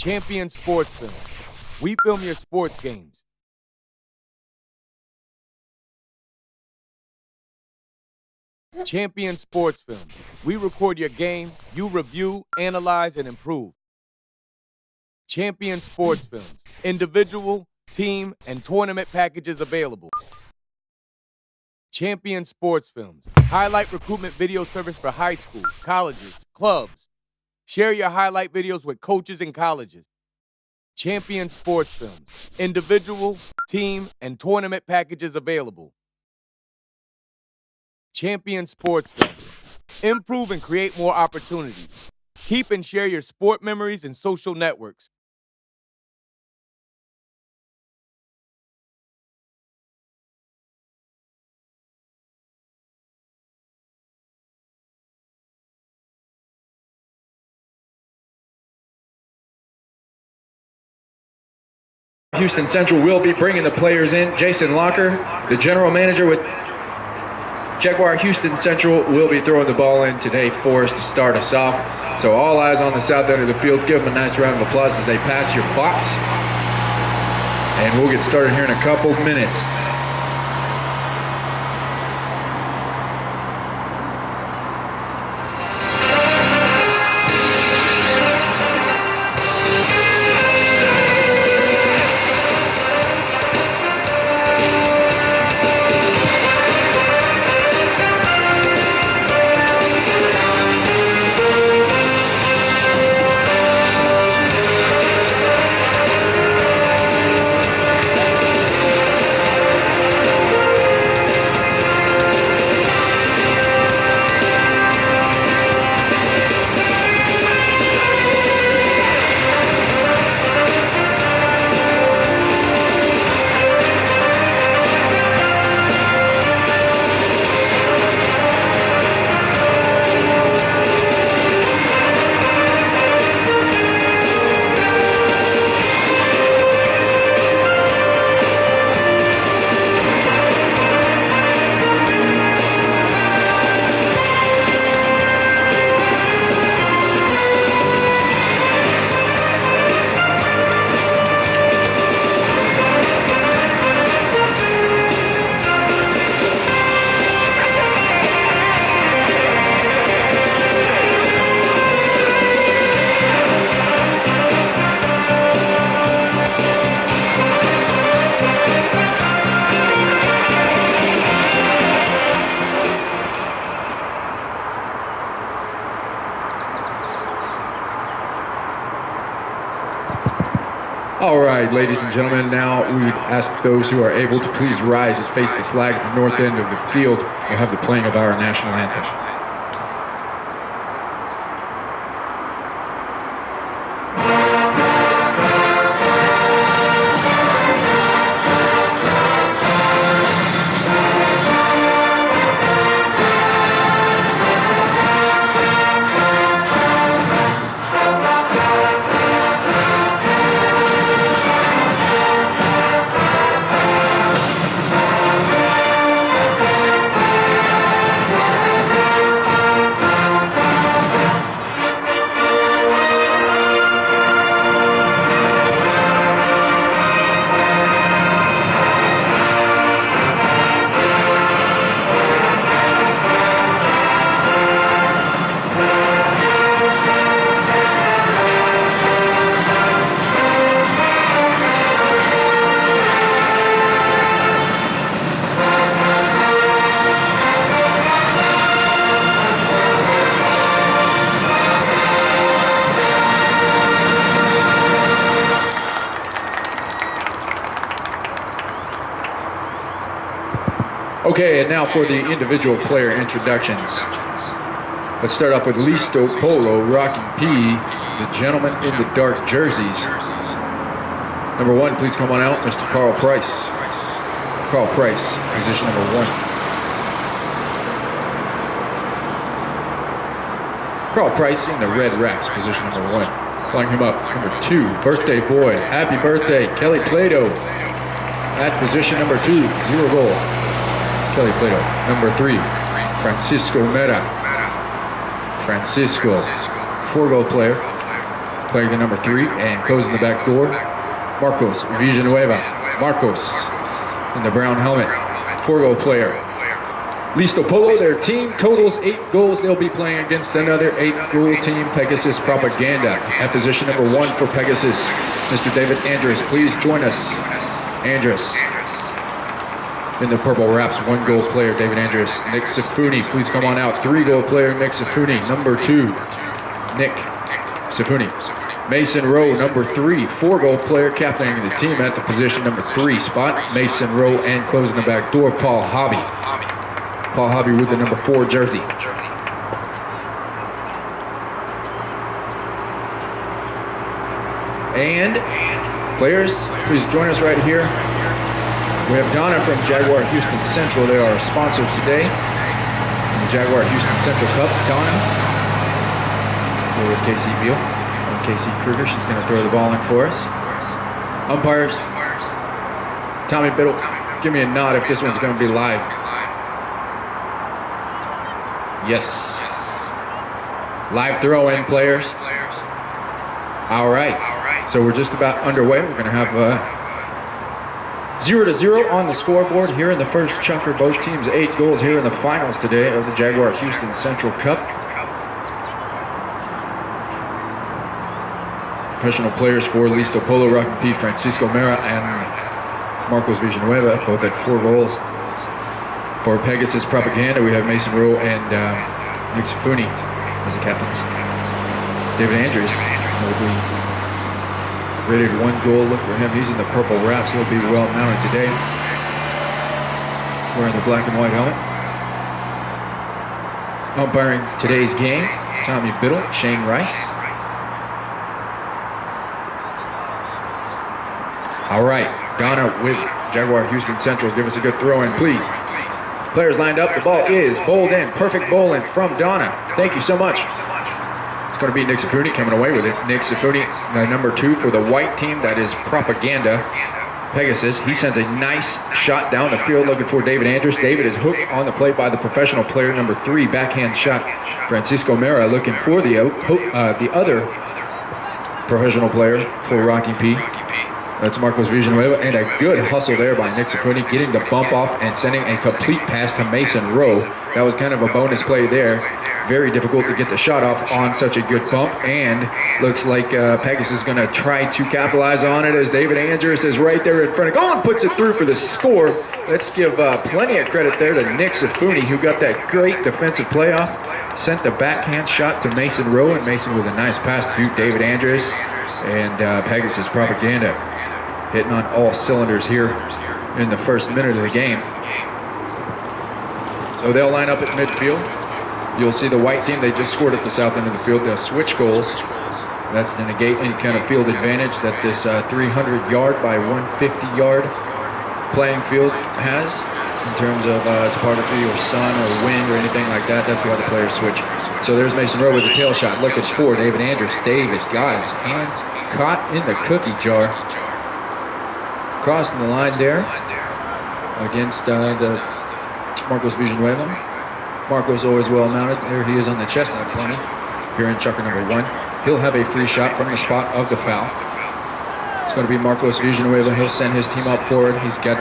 Champion Sports Film. We film your sports games. Champion Sports Film. We record your game, you review, analyze, and improve. Champion Sports Films. Individual, team, and tournament packages available. Champion Sports Films. Highlight recruitment video service for high schools, colleges, clubs. Share your highlight videos with coaches and colleges. Champion Sports Films. Individual, team, and tournament packages available. Champion Sports Films. Improve and create more opportunities. Keep and share your sport memories and social networks. Houston Central will be bringing the players in. Jason Locker, the general manager with Jaguar Houston Central, will be throwing the ball in today for us to start us off. So all eyes on the south end of the field. Give them a nice round of applause as they pass your box. And we'll get started here in a couple minutes. All right, ladies and gentlemen, now we ask those who are able to please rise and face the flags at the north end of the field. We'll have the playing of our national anthem. Okay, and now for the individual player introductions. Let's start off with Listo, Polo, rocking P, the gentleman in the dark jerseys. Number 1, please come on out, Mr. Carl Price. Carl Price, position number 1. Carl Price in the red wraps, position number 1. Flying him up, number 2, birthday boy, happy birthday, Kelly Plato. At position number 2, 0 goal. Kelly Plato. Number 3, Francisco Mera. Francisco, 4-goal player. playing the number 3 and closing the back door, Marcos Villanueva. Marcos in the brown helmet, 4-goal player. Listo Polo, their team totals 8 goals. They'll be playing against another 8-goal team, Pegasus Propaganda. At position number 1 for Pegasus, Mr. David Andrus, please join us. Andrus. In the purple wraps, 1-goal player, David Andrus. Nick Sifuni, please come on out. 3-goal player, Nick Sifuni. Number 2, Nick Sifuni. Mason Rowe, number 3, 4-goal player, captaining the team at the position number 3 spot. Mason Rowe, and closing the back door, Paul Hobby. Paul Hobby with the number 4 jersey. And players, please join us right here. We have Donna from Jaguar Houston Central. They are our sponsors today. In the Jaguar Houston Central Cup, Donna. We're with Casey Beal. Casey Kruger, she's going to throw the ball in for us. Umpires, Tommy Biddle, give me a nod if this one's going to be live. Yes. Live throw-in, players. All right. So we're just about underway. We're going to have 0-0 on the scoreboard here in the first chunker. Both teams 8 goals here in the finals today of the Jaguar Houston Central Cup. Professional players for Listo Polo, Rocky P, Francisco Mera, and Marcos Villanueva, both at 4 goals. For Pegasus Propaganda, we have Mason Rowe and Nick Sifuni as the captains. David Andrews will be rated 1 goal. Look for him. He's in the purple wraps. He'll be well mounted today, wearing the black and white helmet. Umpiring today's game, Tommy Biddle, Shane Rice. All right, Donna with Jaguar Houston Central. Give us a good throw in, please. Players lined up. The ball is bowled in. Perfect bowling from Donna. Thank you so much. It's going to be Nick Sifuni coming away with it. Nick Sifuni, number 2 for the white team. That is Propaganda Pegasus. He sends a nice shot down the field looking for David Andrus. David is hooked on the plate by the professional player, number 3, backhand shot. Francisco Mera looking for the other professional player for Rocky P. That's Marcos Villanueva, and a good hustle there by Nick Sifuni, getting the bump off and sending a complete pass to Mason Rowe. That was kind of a bonus play there. Very difficult to get the shot off on such a good bump, and looks like Pegasus is going to try to capitalize on it as David Andrus is right there in front of goal and puts it through for the score. Let's give plenty of credit there to Nick Sifuni, who got that great defensive play off. Sent the backhand shot to Mason Rowe, and Mason with a nice pass to David Andrus, and Pegasus Propaganda hitting on all cylinders here in the first minute of the game. So they'll line up at midfield. You'll see the white team, they just scored at the south end of the field. They'll switch goals. That's to negate any kind of field advantage that this 300-yard by 150-yard playing field has in terms of topography or sun or wind or anything like that. That's why the players switch. So there's Mason Rowe with the tail shot looking for David Andrus. David got his hands caught in the cookie jar. Crossing the line there against the Marcos Villanueva. Marcos always well mounted. There he is on the chestnut pony here in chunker number 1. He'll have a free shot from the spot of the foul. It's going to be Marcos Villanueva. He'll send his team up forward. He's got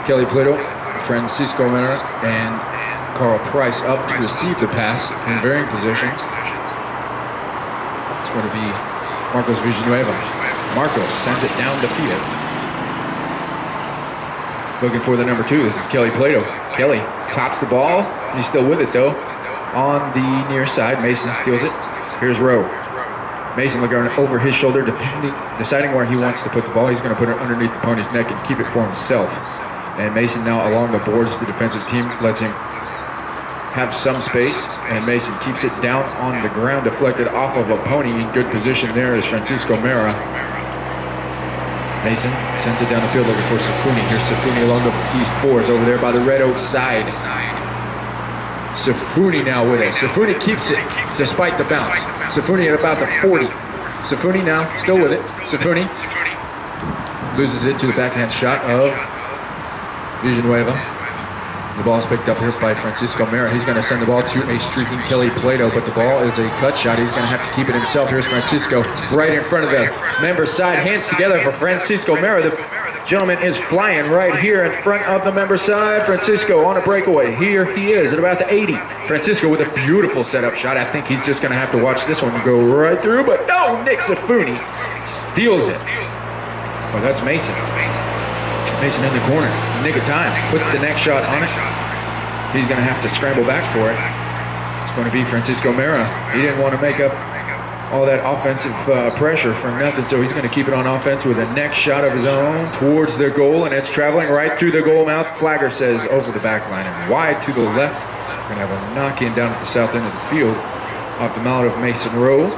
Kelly Plato, Francisco Mera, and Carl Price up to receive the pass in varying positions. It's going to be Marcos Villanueva. Marcos sends it down the field. Looking for the number 2. This is Kelly Plato. Kelly tops the ball. He's still with it though. On the near side, Mason steals it. Here's Rowe. Mason looking over his shoulder, deciding where he wants to put the ball. He's going to put it underneath the pony's neck and keep it for himself. And Mason now along the boards, the defensive team lets him have some space, and Mason keeps it down on the ground, deflected off of a pony. In good position there is Francisco Mera. Mason sends it down the field looking for Sifuni. Here's Sifuni along the east boards over there by the red oak side. Sifuni now with it. Sifuni keeps it despite the bounce. Sifuni at about the 40. Sifuni now still with it. Sifuni loses it to the backhand shot of Villanueva. The ball is picked up here by Francisco Mera. He's going to send the ball to a streaking Kelly Plato, but the ball is a cut shot. He's going to have to keep it himself. Here's Francisco right in front of the member side. Hands together for Francisco Mera. The gentleman is flying right here in front of the member side. Francisco on a breakaway. Here he is at about the 80. Francisco with a beautiful setup shot. I think he's just going to have to watch this one go right through, but no, Nick Safuni steals it. Well, that's Mason. Mason in the corner. Nick of time. Puts the next shot on it. He's going to have to scramble back for it. It's going to be Francisco Mera. He didn't want to make up all that offensive pressure for nothing, so he's going to keep it on offense with a next shot of his own towards their goal, and it's traveling right through the goal mouth. Flagger says over the back line and wide to the left. Going to have a knock-in down at the south end of the field off the mallet of Mason Rowe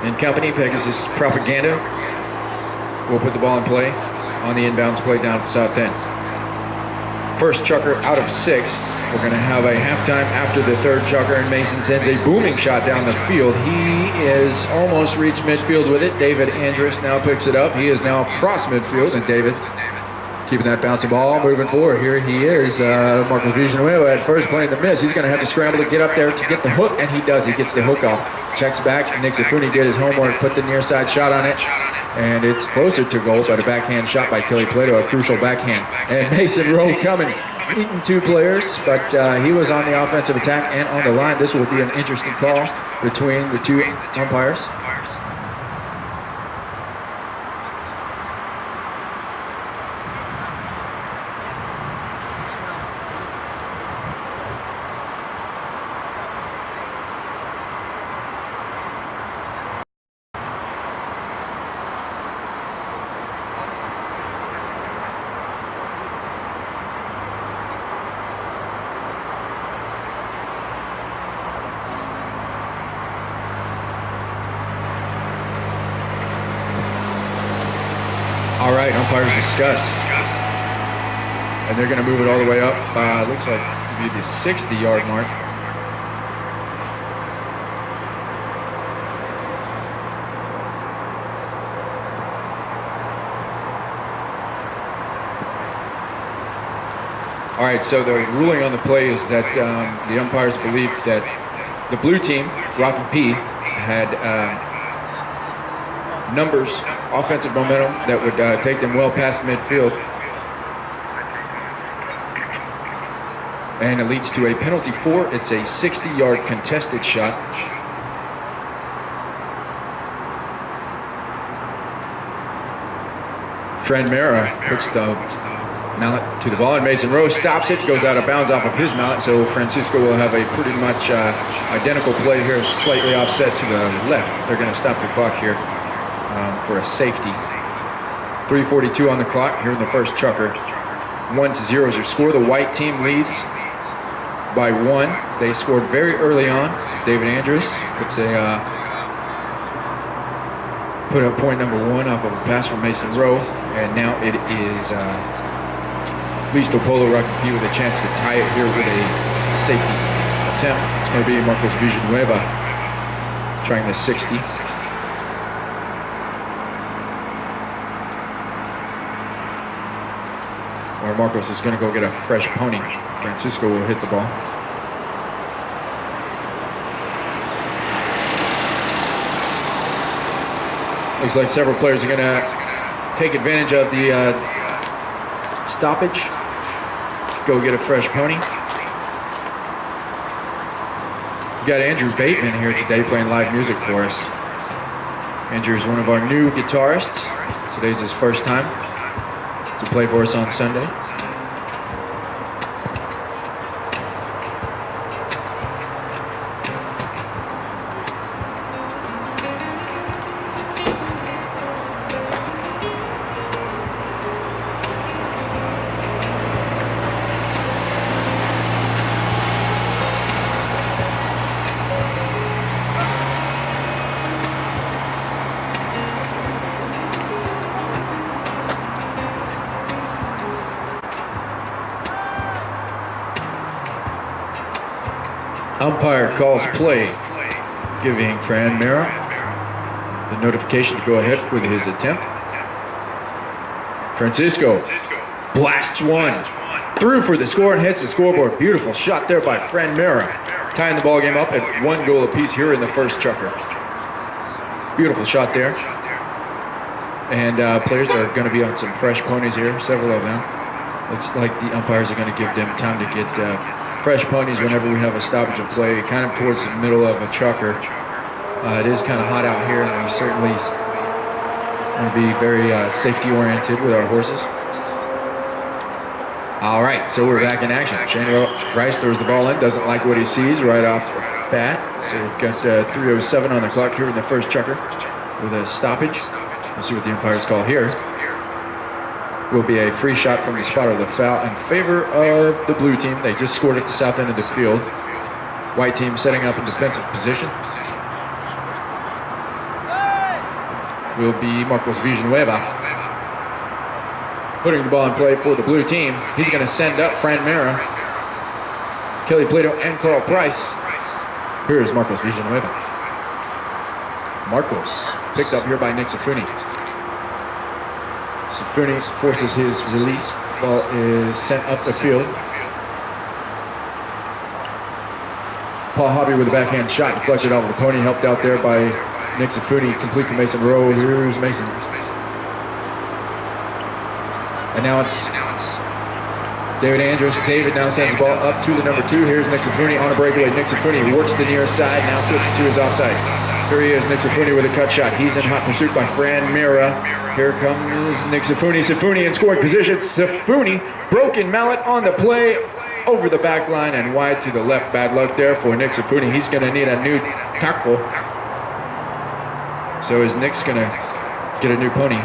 and company. Pegasus Propaganda will put the ball in play on the inbounds play down at the south end. First chucker out of 6. We're going to have a halftime after the third chucker, and Mason sends a booming shot down the field. He is almost reached midfield with it. David Andrus now picks it up. He is now across midfield, and David keeping that bouncing ball, moving forward. Here he is, Marcos Villanueva at first playing the miss. He's going to have to scramble to get up there to get the hook, and he does. He gets the hook off. Checks back. Nick Zafuni did his homework, put the near side shot on it, and it's closer to goal, but a backhand shot by Kelly Plato, a crucial backhand. And Mason Rowe coming. Beaten 2 players, but he was on the offensive attack and on the line. This will be an interesting call between the 2 umpires. All right, umpires discuss. And they're going to move it all the way up. Looks like to be the 60-yard mark. All right, so the ruling on the play is that the umpires believe that the blue team, Rocky P, had numbers, offensive momentum that would take them well past midfield. And it leads to a penalty 4. It's a 60-yard contested shot. Fran Mera puts the mallet to the ball, and Mason Rowe stops it, goes out of bounds off of his mallet, so Francisco will have a pretty much identical play here, slightly offset to the left. They're going to stop the clock here for a safety. 3:42 on the clock here in the first chucker. 1-0 is your score. The white team leads by 1. They scored very early on. David Andrus put up point number 1 off of a pass from Mason Rowe, and now it is Listo Polo Rocky with a chance to tie it here with a safety attempt. It's going to be Marcos Villanueva trying the 60. Where Marcos is going to go get a fresh pony. Francisco will hit the ball. Looks like several players are going to take advantage of the stoppage. Go get a fresh pony. We've got Andrew Bateman here today playing live music for us. Andrew is one of our new guitarists. Today's his first time to play for us on Sunday. Umpire calls play, giving Fran Mera the notification to go ahead with his attempt. Francisco blasts one. through for the score and hits the scoreboard. Beautiful shot there by Fran Mira, tying the ball game up at 1 goal apiece here in the first chukker. Beautiful shot there. And players are going to be on some fresh ponies here, several of them. Looks like the umpires are going to give them time to get fresh ponies whenever we have a stoppage of play, kind of towards the middle of a chukker. It is kind of hot out here, and we certainly want to be very safety oriented with our horses. All right, so we're back in action. Shane Rice throws the ball in, doesn't like what he sees right off the bat. So we've got 3:07 on the clock here in the first chukker with a stoppage. We'll see what the umpires call here. Will be a free shot from the spot of the foul in favor of the blue team. They just scored at the south end of the field. White team setting up in defensive position. Will be Marcos Villanueva putting the ball in play for the blue team. He's going to send up Fran Mira, Kelly Plato, and Carl Price. Here's Marcos Villanueva. Marcos picked up here by Nick Safuni. Safuni forces his release. Ball is sent up the field. Paul Hobby with a backhand shot, deflected off the pony, helped out there by Nick Safuni. Complete to Mason Rowe. Here's Mason. And now it's David Andrews. David now sends the ball up to the number 2. Here's Nick Safuni on a breakaway. Nick Safuni works the near side, now switches to his offside. Here he is, Nick Safuni with a cut shot. He's in hot pursuit by Fran Mira. Here comes Nick Safuni. Safuni in scoring position. Safuni, broken mallet on the play, over the back line and wide to the left. Bad luck there for Nick Safuni. He's going to need a new tackle. So is Nick's going to get a new pony.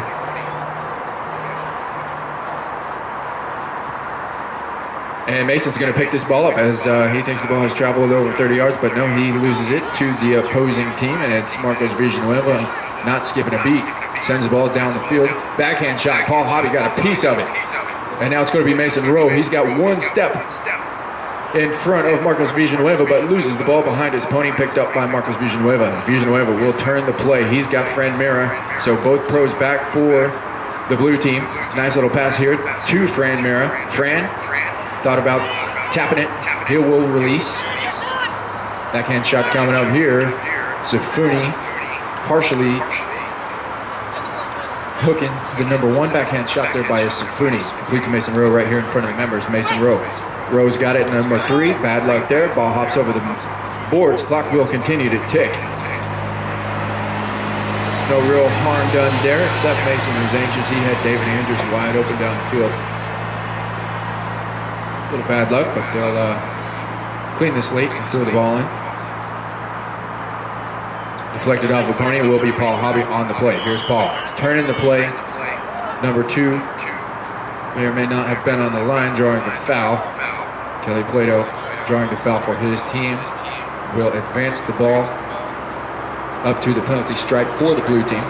And Mason's going to pick this ball up as he thinks the ball has traveled over 30 yards, but no, he loses it to the opposing team, and it's Marcos Villanueva not skipping a beat. Sends the ball down the field. Backhand shot. Paul Hobby got a piece of it. And now it's going to be Mason Rowe. He's got one step in front of Marcos Villanueva, but loses the ball behind his pony, picked up by Marcos Villanueva. Villanueva will turn the play. He's got Fran Mira, so both pros back for the blue team. Nice little pass here to Fran Mira. Fran thought about tapping it. He will release. Backhand shot coming up here. Safuni partially hooking the number 1 backhand shot there by Safuni. Complete to Mason Rowe right here in front of the members. Mason Rowe. Rowe's got it, number 3. Bad luck there. Ball hops over the boards. Clock will continue to tick. No real harm done there, except Mason was anxious. He had David Andrews wide open down the field. A little bad luck, but they'll clean the slate and throw the ball in. Deflected off the pony will be Paul Hobby on the play. Here's Paul. Turning the play. Number 2 may or may not have been on the line, drawing the foul. Kelly Plato drawing the foul for his team. Will advance the ball up to the penalty stripe for the blue team.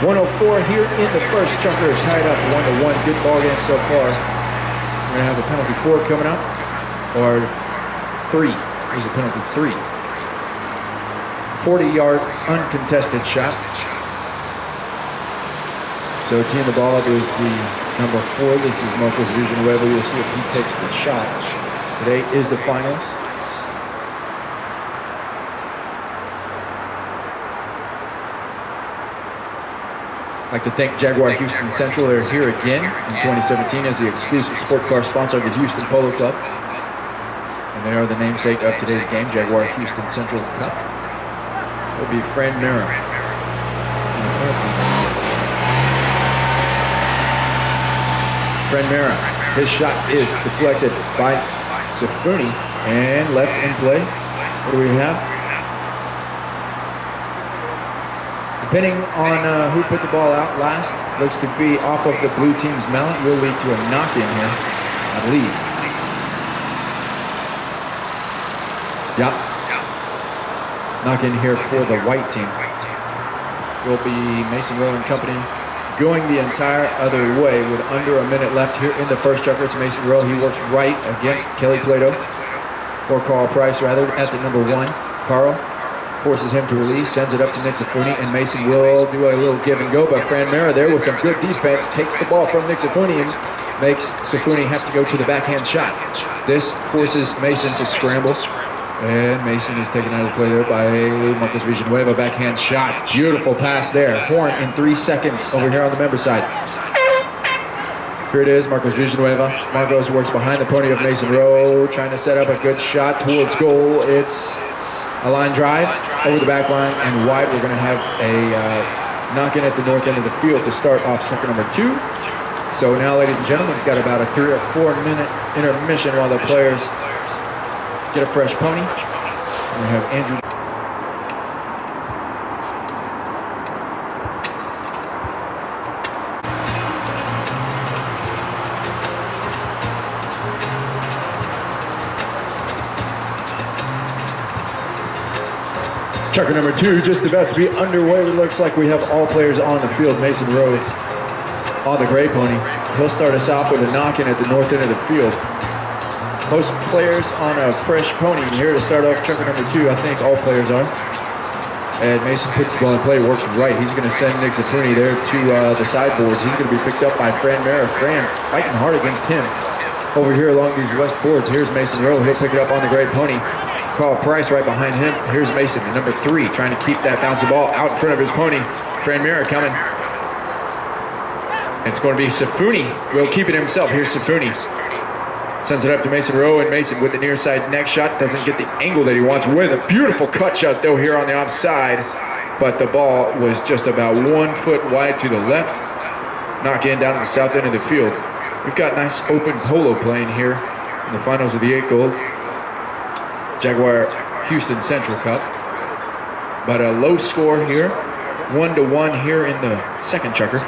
1:04 here in the first. Chukker is tied up 1-1. Good ball game so far. We're going to have a penalty 4 coming up. Or 3. There's a penalty 3. 40-yard uncontested shot. So teeing the ball up is the number 4. This is Marcos Villanueva. We'll see if he takes the shot. Today is the finals. I'd like to thank Jaguar Houston Central. They're here again in 2017 as the exclusive sport car sponsor of the Houston Polo Club. And they are the namesake of today's game, Jaguar Houston Central Cup. It'll be Fran Mira. Fran Mira, his shot is deflected by Safuni and left in play. What do we have? Depending on who put the ball out last, looks to be off of the blue team's mallet. Will lead to a knock-in here, I believe. Yep. Knock-in here for the white team. Will be Mason Rowe and company going the entire other way with under a minute left here in the first chukker. It's Mason Rowe. He works right against Kelly Plato, or Carl Price rather, at the number 1. Carl forces him to release, sends it up to Nick Sifuni, and Mason will do a little give and go, but Fran Mera there with some good defense takes the ball from Nick Sifuni and makes Sifuni have to go to the backhand shot. This forces Mason to scramble, and Mason is taken out of play there by Marcos Villanueva. Backhand shot, beautiful pass there. Horn in 3 seconds over here on the member side. Here it is, Marcos Villanueva. Marcos works behind the pony of Mason Rowe, trying to set up a good shot towards goal. It's a line drive over the back line and wide. We're going to have a knock-in at the north end of the field to start off checker number 2. So now, ladies and gentlemen, we've got about a 3 or 4 minute intermission while the players get a fresh pony. And we have Andrew. Checker number 2 just about to be underway. It looks like we have all players on the field. Mason Rowe on the gray pony. He'll start us off with a knock-in at the north end of the field. Most players on a fresh pony here to start off checker number 2. I think all players are. And Mason puts the ball in play, works right. He's going to send Nick Sifuni there to the sideboards. He's going to be picked up by Fran Mera. Fran fighting hard against him. Over here along these west boards, here's Mason Rowe. He'll pick it up on the gray pony. Carl Price right behind him. Here's Mason, the number 3, trying to keep that bouncy ball out in front of his pony. Fran Mera coming. It's going to be Sifuni. Will keep it himself. Here's Sifuni. Sends it up to Mason Rowe, and Mason with the near side neck shot. Doesn't get the angle that he wants with a beautiful cut shot though here on the offside. But the ball was just about 1 foot wide to the left. Knock in down to the south end of the field. We've got nice open polo playing here in the finals of the 8 Gold Jaguar Houston Central Cup. But a low score here, 1-1 here in the second checker.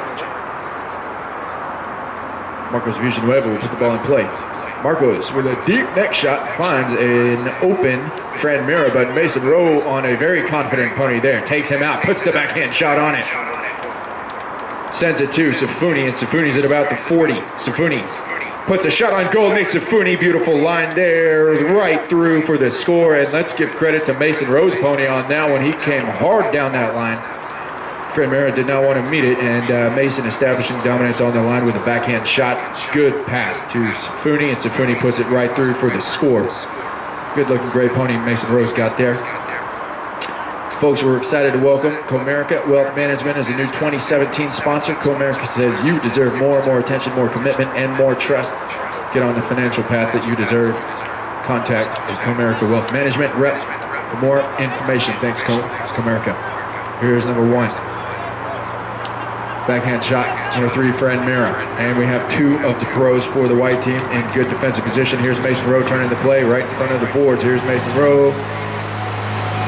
Marcos Villanueva will put the ball in play. Marcos with a deep neck shot finds an open Fran Mera, but Mason Rowe on a very confident pony there takes him out, puts the backhand shot on it. Sends it to Sifuni, and Sifuni's at about the 40. Sifuni puts a shot on goal. Nick Sifuni, beautiful line there, right through for the score. And let's give credit to Mason Rowe's pony on that one. He came hard down that line. Fran Mera did not want to meet it, and Mason establishing dominance on the line with a backhand shot. Good pass to Sifuni, and Sifuni puts it right through for the score. Good looking gray pony Mason Rowe's got there. Folks, we're excited to welcome Comerica Wealth Management as a new 2017 sponsor. Comerica says you deserve more attention, more commitment, and more trust. Get on the financial path that you deserve. Contact the Comerica Wealth Management rep for more information. Thanks, Comerica. Here's number 1. Backhand shot, number 3, Fran Mera. And we have 2 of the pros for the white team in good defensive position. Here's Mason Rowe turning the play right in front of the boards. Here's Mason Rowe.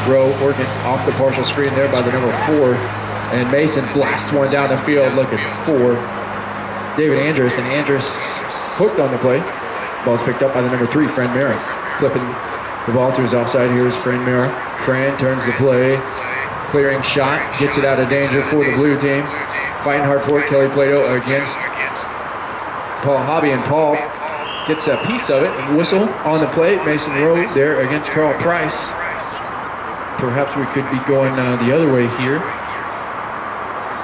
Rowe working off the partial screen there by the number 4. And Mason blasts one down the field looking for David Andrus. And Andrus hooked on the play. Ball's picked up by the number 3, Fran Mera. Flipping the ball to his offside. Here's Fran Mera. Fran turns the play. Clearing shot. Gets it out of danger for the blue team. Fighting hard for it. Kelly Plato against Paul Hobby. And Paul gets a piece of it and whistle on the play. Mason Rowe there against Carl Price. Perhaps we could be going the other way here.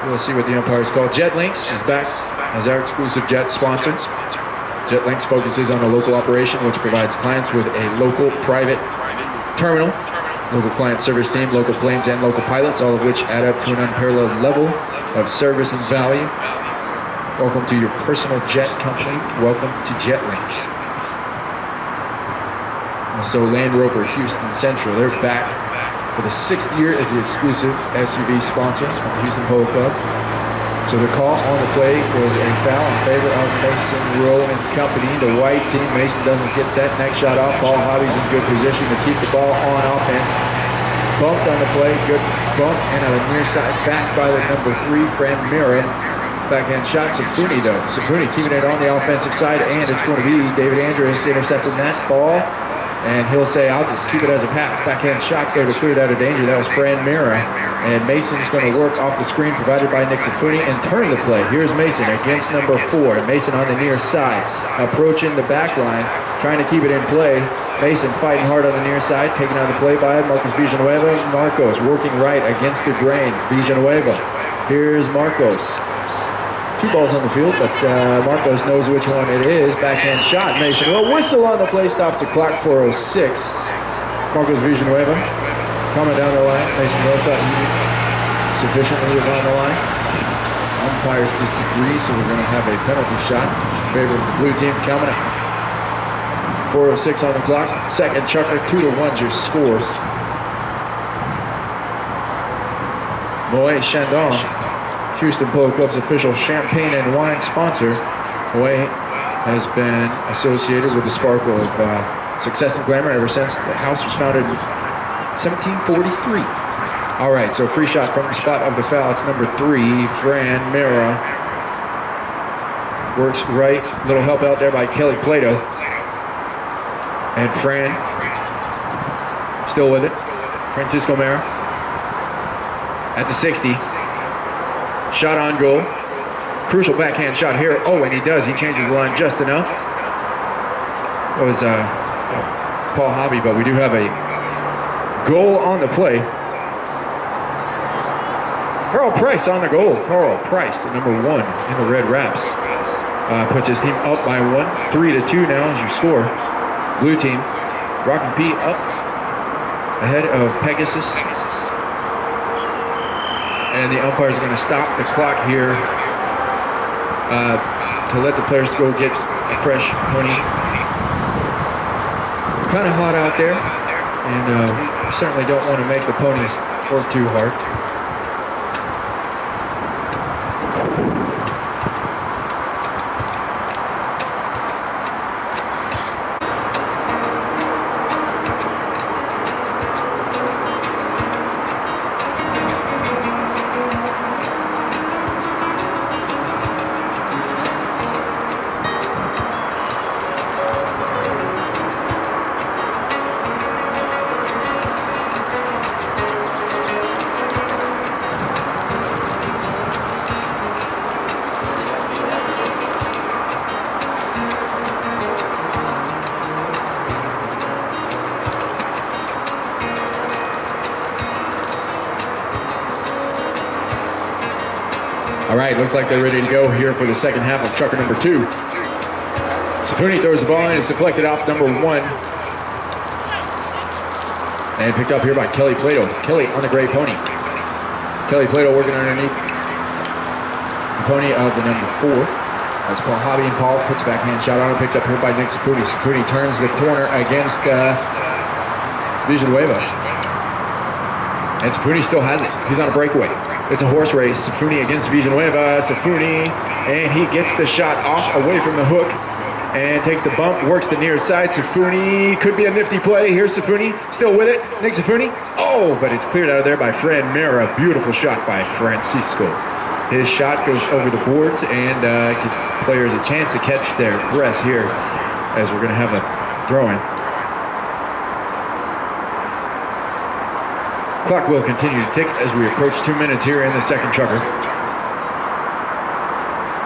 We'll see what the umpires call. JetLinks is back as our exclusive jet sponsor. JetLinks focuses on a local operation which provides clients with a local private terminal, local client service team, local planes, and local pilots, all of which add up to an unparalleled level of service and value. Welcome to your personal jet company. Welcome to JetLinks. So Land Rover Houston Central, they're back for the 6th year as the exclusive SUV sponsor of the Houston Polo Club. So the call on the play was a foul in favor of Mason Rowe and company. The white team, Mason doesn't get that next shot off. Paul Hobby's in good position to keep the ball on offense. Bumped on the play, good bump, and on the near side back by the number 3, Fran Mera. Backhand shot, Sifuni though. Sifuni keeping it on the offensive side, and it's going to be David Andrus intercepting that ball. And he'll say, I'll just keep it as a pass. Backhand shot there to clear it out of danger. That was Fran Mera. And Mason's going to work off the screen provided by Nick Sifuni and turn the play. Here's Mason against number 4. Mason on the near side. Approaching the back line, trying to keep it in play. Mason fighting hard on the near side, taken out of the play by Marcos Villanueva. Marcos working right against the grain. Villanueva. Here's Marcos. 2 balls on the field, but Marcos knows which one it is. Backhand shot. Mason. Well, whistle on the play stops the clock. 4:06. Marcos Villanueva coming down the line. Mason Rose thought he sufficiently was on the line. Umpires disagree, so we're going to have a penalty shot in favor of the blue team coming up. 4:06 on the clock. Second chucker, 2-1's your score. Moet Chandon, Houston Polo Club's official champagne and wine sponsor. Moet has been associated with the sparkle of success and glamour ever since the house was founded in 1743. All right, so free shot from the spot of the foul. It's number 3, Fran Mera. Works right, little help out there by Kelly Plato. And Fran, still with it. Francisco Mera at the 60. Shot on goal. Crucial backhand shot here. Oh, and he does. He changes the line just enough. It was Paul Hobby, but we do have a goal on the play. Carl Price on the goal. Carl Price, the number 1 in the Red Raps. Puts his team up by 1. 3-2 now is your score. Blue team, Rocky P up ahead of Pegasus. And the umpires are going to stop the clock here to let the players go get a fresh pony. Kind of hot out there, and certainly don't want to make the ponies work too hard. All right, looks like they're ready to go here for the second half of chucker number 2. Safuni throws the ball in. It's deflected off number 1. And picked up here by Kelly Plato. Kelly on the gray pony. Kelly Plato working underneath the pony of the number 4. That's Paul Hobby, and Paul puts backhand shot on it. Picked up here by Nick Safuni. Safuni turns the corner against Villanueva. And Safuni still has it. He's on a breakaway. It's a horse race. Safuni against Villanueva. Safuni, and he gets the shot off away from the hook and takes the bump, works the near side. Safuni could be a nifty play. Here's Safuni, still with it. Nick Safuni. Oh, but it's cleared out of there by Fran Mera. Beautiful shot by Francisco. His shot goes over the boards and gives players a chance to catch their breath here as we're going to have a throw-in. Clock will continue to tick as we approach 2 minutes here in the second chucker.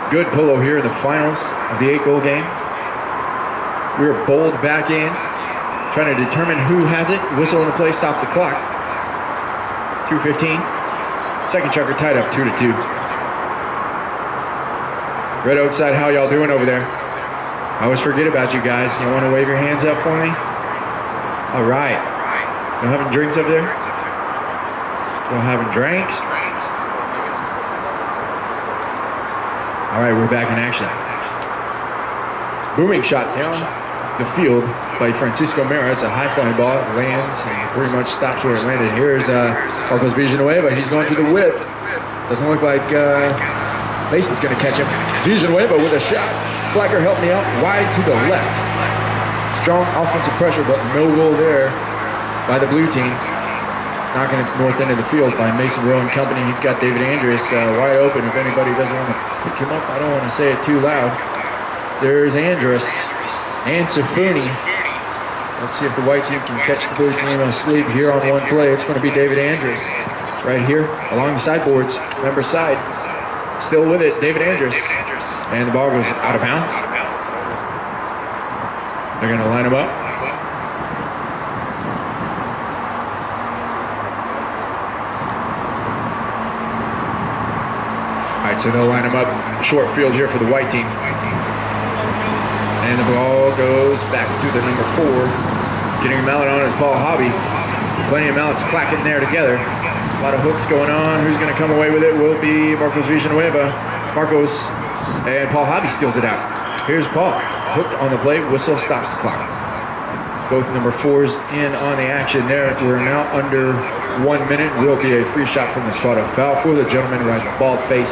Good polo here in the finals of the 8-goal game. We're bowled back in, trying to determine who has it. Whistle on the play stops the clock. 2:15. Second chucker tied up 2-2. Red Oak side, how y'all doing over there? I always forget about you guys. You want to wave your hands up for me? All right. You having drinks up there? Y'all having drinks? All right, we're back in action. Booming shot down the field by Francisco Mera. It's a high-flying ball. It lands and pretty much stops where it landed. Here's Marcos Villanueva. He's going through the whip. Doesn't look like Mason's going to catch him. Villanueva with a shot. Flacker helped me out wide to the left. Strong offensive pressure, but no goal there by the blue team. Knocking it north end of the field by Mason Rowe and company. He's got David Andrews wide open. If anybody doesn't want to pick him up, I don't want to say it too loud. There's Andrus and Safuni. Let's see if the white team can catch the blue team asleep here on one play. It's going to be David Andrus right here along the sideboards. Member side. Still with it, David Andrus. And the ball goes out of bounds. They're going to line him up. So they'll line them up short field here for the white team. And the ball goes back to the number 4. Getting a mallet on is Paul Hobby. Plenty of mallets clacking there together. A lot of hooks going on. Who's going to come away with it will be Marcos Villanueva. Marcos and Paul Hobby steals it out. Here's Paul. Hooked on the plate. Whistle stops the clock. Both number 4s in on the action there. We're now under 1 minute. Will be a free shot from the spot. A foul for the gentleman who has the bald face.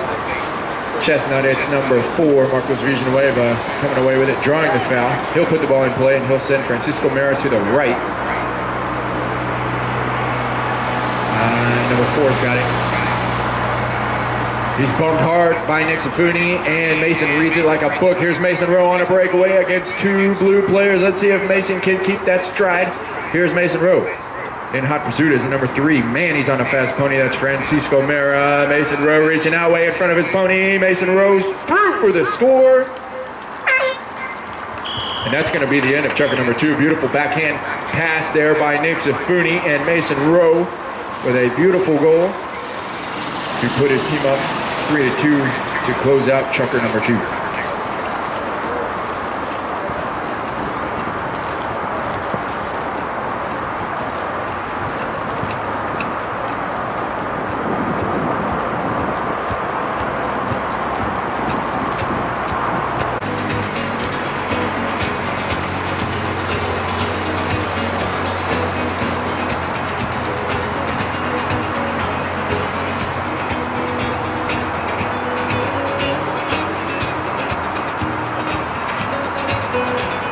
Chestnut, it's number 4, Marcos Villanueva, coming away with it, drawing the foul. He'll put the ball in play, and he'll send Francisco Mera to the right. Number 4's got it. He's bumped hard by Nick Safuni, and Mason reads it like a book. Here's Mason Rowe on a breakaway against 2 blue players. Let's see if Mason can keep that stride. Here's Mason Rowe. In hot pursuit is the number 3. Man, he's on a fast pony. That's Francisco Mera. Mason Rowe reaching out way in front of his pony. Mason Rowe's through for the score. And that's going to be the end of chucker number 2. Beautiful backhand pass there by Nick Safuni, and Mason Rowe with a beautiful goal to put his team up 3-2 to close out chucker number 2.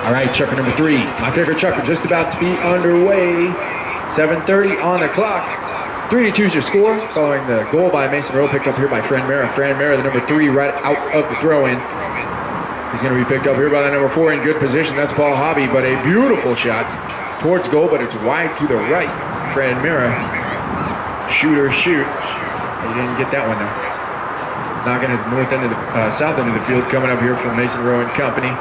All right, chucker number 3. My favorite chucker just about to be underway. 7:30 on the clock. 3-2 is your score. Following the goal by Mason Rowe, picked up here by Fran Mera. Fran Mera, the number 3, right out of the throw-in. He's going to be picked up here by the number 4 in good position. That's Paul Hobby, but a beautiful shot towards goal, but it's wide to the right. Fran Mera, shoot. He didn't get that one though. Knocking at the north end of the south end of the field, coming up here from Mason Rowe and company.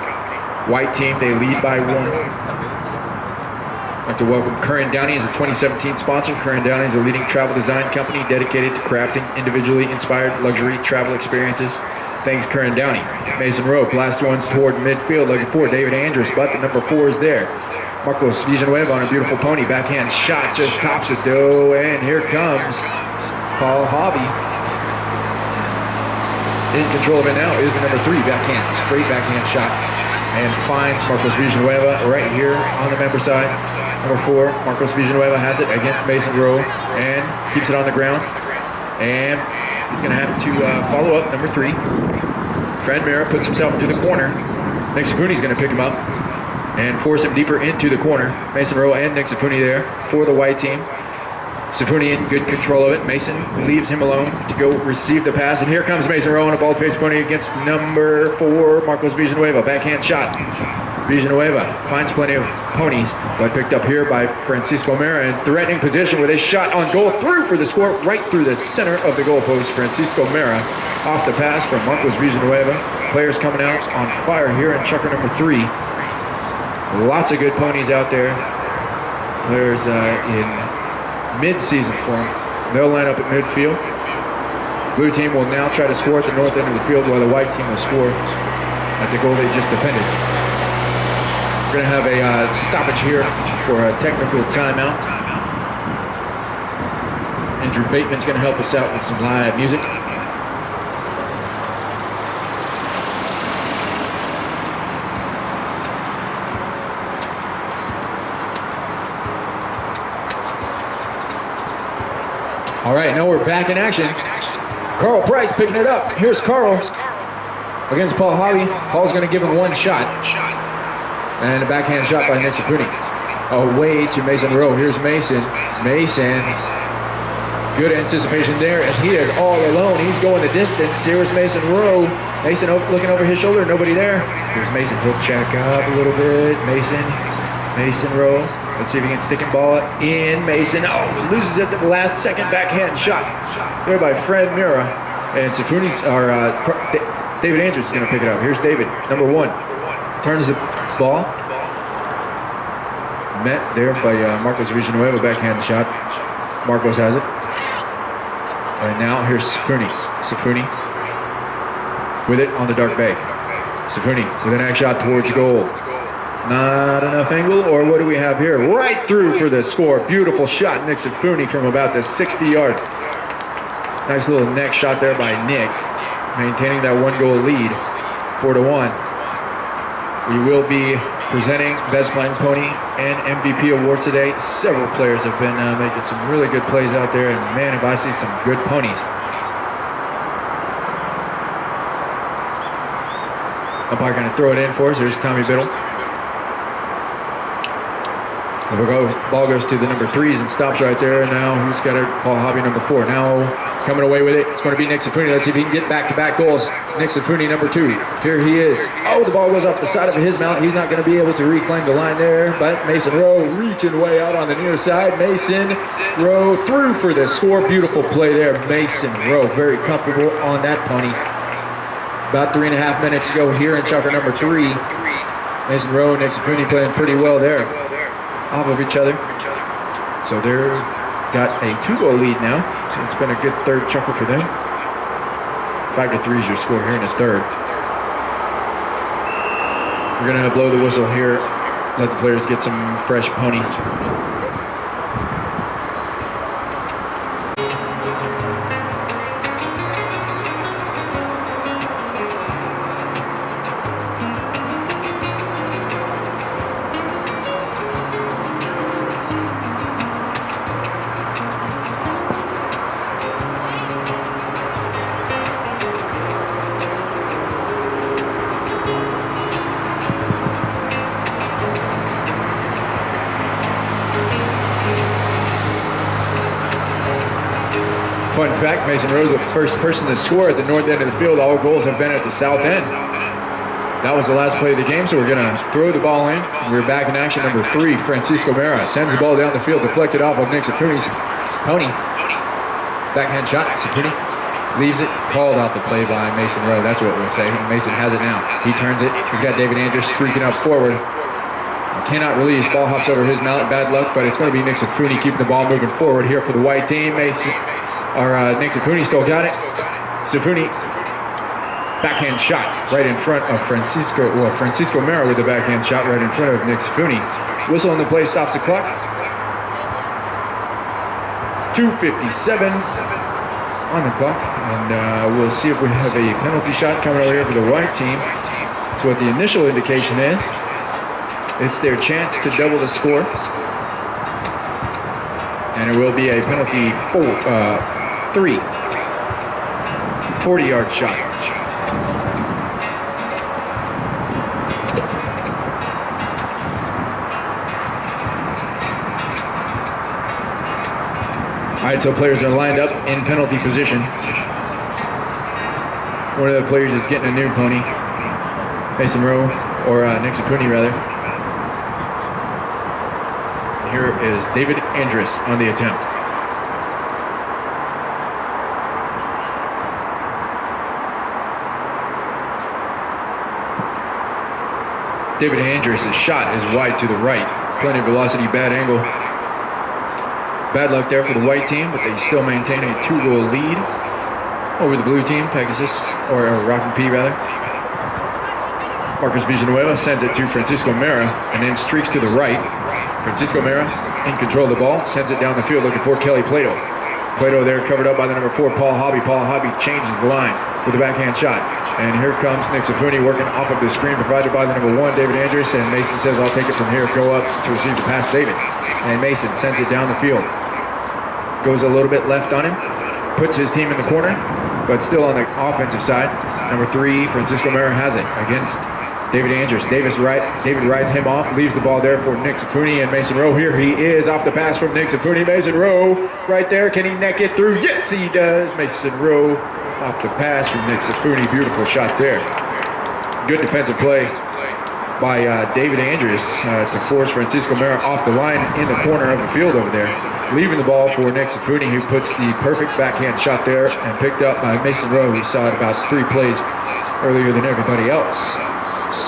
White team, they lead by 1. I'd like to welcome Curran Downey as a 2017 sponsor. Curran Downey is a leading travel design company dedicated to crafting individually inspired luxury travel experiences. Thanks, Curran Downey. Mason Rowe, blast ones toward midfield, looking for David Andrus, but the number 4 is there. Marcos Villanueva on a beautiful pony, backhand shot, just tops it though, and here comes Paul Hobby. In control of it now is the number 3, backhand, straight backhand shot. And finds Marcos Villanueva right here on the member side. Number 4, Marcos Villanueva has it against Mason Rowe and keeps it on the ground. And he's going to have to follow up number 3. Fran Mera puts himself into the corner. Nick Safuni's going to pick him up and force him deeper into the corner. Mason Rowe and Nick Safuni there for the white team. Safuni in good control of it. Mason leaves him alone to go receive the pass. And here comes Mason Rowe on a bald-faced pony against number 4, Marcos Villanueva. Backhand shot. Villanueva finds plenty of ponies, but picked up here by Francisco Mera in threatening position with a shot on goal through for the score right through the center of the goalpost. Francisco Mera off the pass from Marcos Villanueva. Players coming out on fire here in chucker number 3. Lots of good ponies out there. Players in mid-season form. They'll line up at midfield. Blue team will now try to score at the north end of the field while the white team will score at the goal they just defended. We're going to have a stoppage here for a technical timeout. Andrew Bateman's going to help us out with some live music. All right, now we're back in action. Carl Price picking it up. Here's Carl against Paul Hobby. Paul's going to give him 1 shot. And a backhand shot by Nick Safuni. Away to Mason Rowe. Here's Mason. Mason. Good anticipation there as he is all alone. He's going the distance. Here's Mason Rowe. Mason looking over his shoulder. Nobody there. Here's Mason. He'll check up a little bit. Mason Rowe. Let's see if he can stick and ball in. Mason, loses it at the last second backhand shot there by Fred Mera. And Safuni's, David Andrews is going to pick it up. Here's David, number 1. Turns the ball. Met there by Marcos Villanueva, backhand shot. Marcos has it. And now here's Safuni. with it on the dark bay. Sifuni with a nice shot towards goal. Not enough angle, or what do we have here? Right through for the score. Beautiful shot, Nick Sifuni from about the 60 yards. Nice little neck shot there by Nick, maintaining that 1-goal lead, 4-1. We will be presenting Best Playing Pony and MVP awards today. Several players have been making some really good plays out there, and man, have I seen some good ponies. Umpire going to throw it in for us. There's Tommy Biddle. The ball goes to the number 3s and stops right there. And now who's got it? Paul Hobby, number 4. Now coming away with it. It's going to be Nick Sifuni. Let's see if he can get back-to-back goals. Nick Sifuni, number 2. Here he is. Oh, the ball goes off the side of his mount. He's not going to be able to reclaim the line there. But Mason Rowe reaching way out on the near side. Mason Rowe through for the score. Beautiful play there. Mason Rowe very comfortable on that pony. About 3.5 minutes to go here in chopper number 3. Mason Rowe and Nick Sifuni playing pretty well there off of each other. So they're got a 2-goal lead now. So it's been a good third chuckle for them. 5-3 is your score here in the third. We're going to blow the whistle here. Let the players get some fresh ponies. Fun fact, Mason Rowe is the first person to score at the north end of the field. All goals have been at the south end. That was the last play of the game, so we're going to throw the ball in. We're back in action. Number 3, Francisco Mera sends the ball down the field, deflected off of Nick Sifuni's pony. Backhand shot, Sifuni leaves it, called out the play by Mason Rowe. That's what we'll say. Mason has it now. He turns it. He's got David Andrews streaking up forward. Cannot release. Ball hops over his mallet. Bad luck, but it's going to be Nick Sifuni keeping the ball moving forward here for the white team. Nick Sifuni still got it. Sifuni, backhand shot right in front of Francisco Mera with a backhand shot right in front of Nick Sifuni. Whistle on the play stops the clock. 2:57 on the clock, and we'll see if we have a penalty shot coming over here for the white team. That's what the initial indication is. It's their chance to double the score. And it will be a penalty 3. 40-yard shot. All right, so players are lined up in penalty position. One of the players is getting a new pony. Mason Rowe, or Nick Sifuni rather. Here is David Andrus on the attempt. David Andrus' shot is wide to the right. Plenty of velocity, bad angle. Bad luck there for the white team, but they still maintain a 2-goal lead over the blue team, Pegasus, or Rock and P rather. Marcus Villanueva sends it to Francisco Mera and then streaks to the right. Francisco Mera in control of the ball, sends it down the field looking for Kelly Plato. Plato there covered up by the number 4, Paul Hobby. Paul Hobby changes the line with a backhand shot. And here comes Nick Sifuni working off of the screen provided by the number 1, David Andrus. And Mason says, I'll take it from here, go up to receive the pass, David. And Mason sends it down the field. Goes a little bit left on him, puts his team in the corner, but still on the offensive side. Number 3, Francisco Mera has it against David Andrus. David rides him off, leaves the ball there for Nick Sifuni and Mason Rowe. Here he is off the pass from Nick Sifuni. Mason Rowe right there. Can he neck it through? Yes, he does. Mason Rowe off the pass from Nick Sifuni. Beautiful shot there. Good defensive play by David Andrus to force Francisco Mera off the line in the corner of the field over there. Leaving the ball for Nick Sifuni, who puts the perfect backhand shot there and picked up by Mason Rowe, who saw it about 3 plays earlier than everybody else.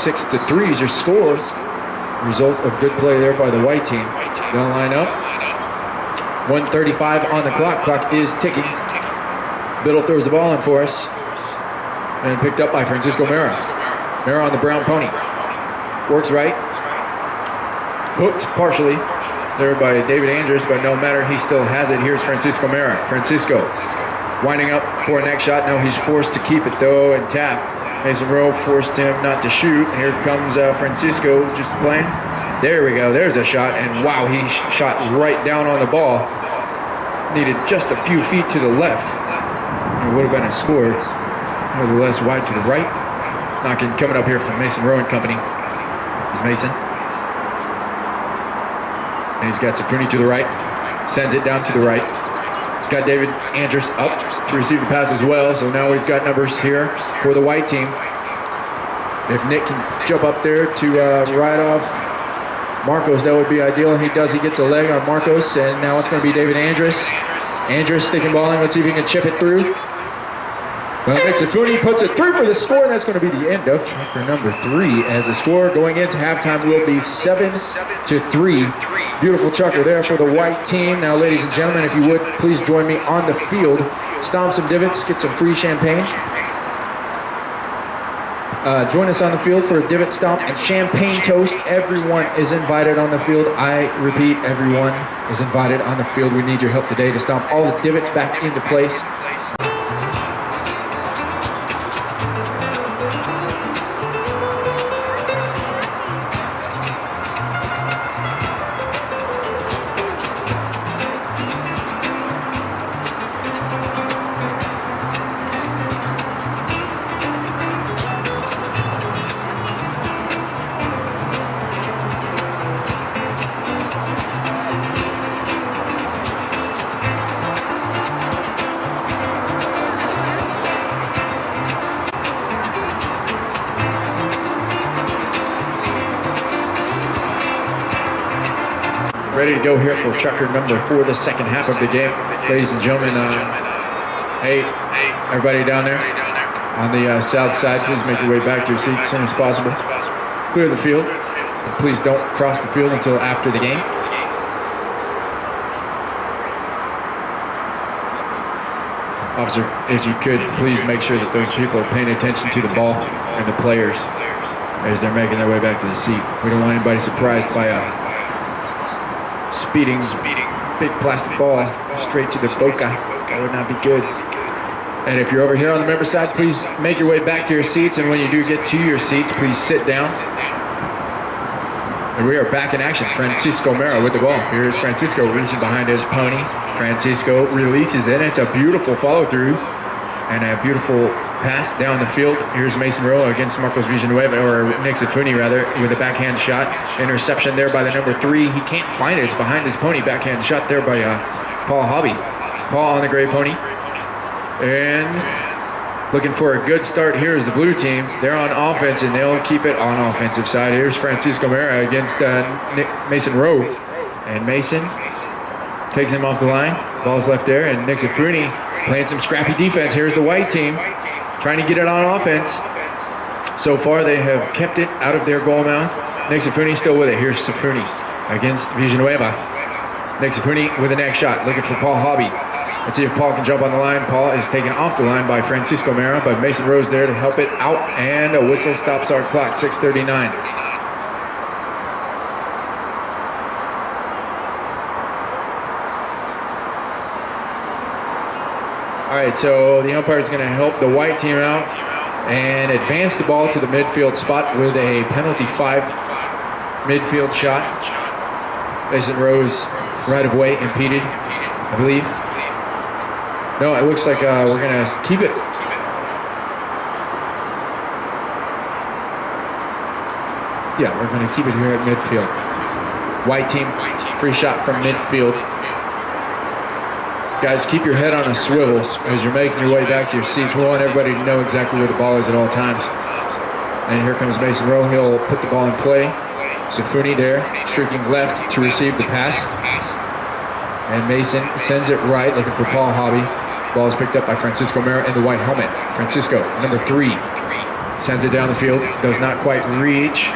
6-3 is your score. Result of good play there by the white team. They'll line up. 1:35 on the clock. Clock is ticking. Biddle throws the ball in for us. and picked up by Francisco Mera. Mera on the brown pony. Works right. Hooked partially there by David Andrus, but no matter, he still has it. Here's Francisco Mera. Francisco winding up for a next shot. Now he's forced to keep it though and tap. Mason Rowe forced him not to shoot. Here comes Francisco just playing. There we go. There's a shot, and wow, he shot right down on the ball. Needed just a few feet to the left. It would have been a score. Nevertheless, wide to the right. Knocking coming up here from Mason Rowe and company. Is Mason. And he's got Sapuni to the right. Sends it down to the right. He's got David Andrus up to receive the pass as well. So now we've got numbers here for the white team. If Nick can jump up there to ride off Marcos, that would be ideal. And he does. He gets a leg on Marcos. And now it's going to be David Andrus. Andrus sticking ball in. Let's see if he can chip it through. Well, Mixifuni puts it through for the score, and that's going to be the end of chapter number 3, as the score going into halftime will be 7-3. Beautiful chucker there for the white team. Now, ladies and gentlemen, if you would, please join me on the field. Stomp some divots, get some free champagne. Join us on the field for a divot stomp and champagne toast. Everyone is invited on the field. I repeat, everyone is invited on the field. We need your help today to stomp all the divots back into place. Ready to go here for chucker number 4, the second half of the game. Ladies and gentlemen, hey, everybody down there on the south side, please make your way back to your seats as soon as possible. Clear the field, and please don't cross the field until after the game. Officer, if you could, please make sure that those people are paying attention to the ball and the players as they're making their way back to the seat. We don't want anybody surprised by a speeding big plastic ball straight to the boca. That would not be good. And if you're over here on the member side, please make your way back to your seats, and when you do get to your seats, please sit down. And we are back in action. Francisco Mera with the ball. Here's Francisco reaching behind his pony. Francisco releases it. It's a beautiful follow through and a beautiful pass down the field. Here's Mason Rowe against Marcos Villanueva, or Nick Zafuni rather, with a backhand shot. Interception there by the number 3. He can't find it. It's behind his pony. Backhand shot there by Paul Hobby. Paul on the gray pony. And looking for a good start here is the blue team. They're on offense, and they'll keep it on offensive side. Here's Francisco Mera against Mason Rowe. And Mason takes him off the line. Ball's left there, and Nick Zafuni playing some scrappy defense. Here's the white team trying to get it on offense. So far, they have kept it out of their goal mouth. Nick Zafuni still with it. Here's Zafuni against Villanueva. Nick Zafuni with the next shot, looking for Paul Hobby. Let's see if Paul can jump on the line. Paul is taken off the line by Francisco Mera, but Mason Rowe's there to help it out, and a whistle stops our clock, 6:39. All right, so the umpire is going to help the white team out and advance the ball to the midfield spot with a penalty 5 midfield shot. Mason Rowe's right of way impeded, I believe. No, it looks like we're going to keep it. Yeah, we're going to keep it here at midfield. White team, free shot from midfield. Guys, keep your head on a swivel as you're making your way back to your seats. We want everybody to know exactly where the ball is at all times. And here comes Mason Rowe. He'll put the ball in play. Zafuni there, streaking left to receive the pass. And Mason sends it right, looking for Paul Hobby. Ball is picked up by Francisco Mera in the white helmet. Francisco, number 3, sends it down the field. Does not quite reach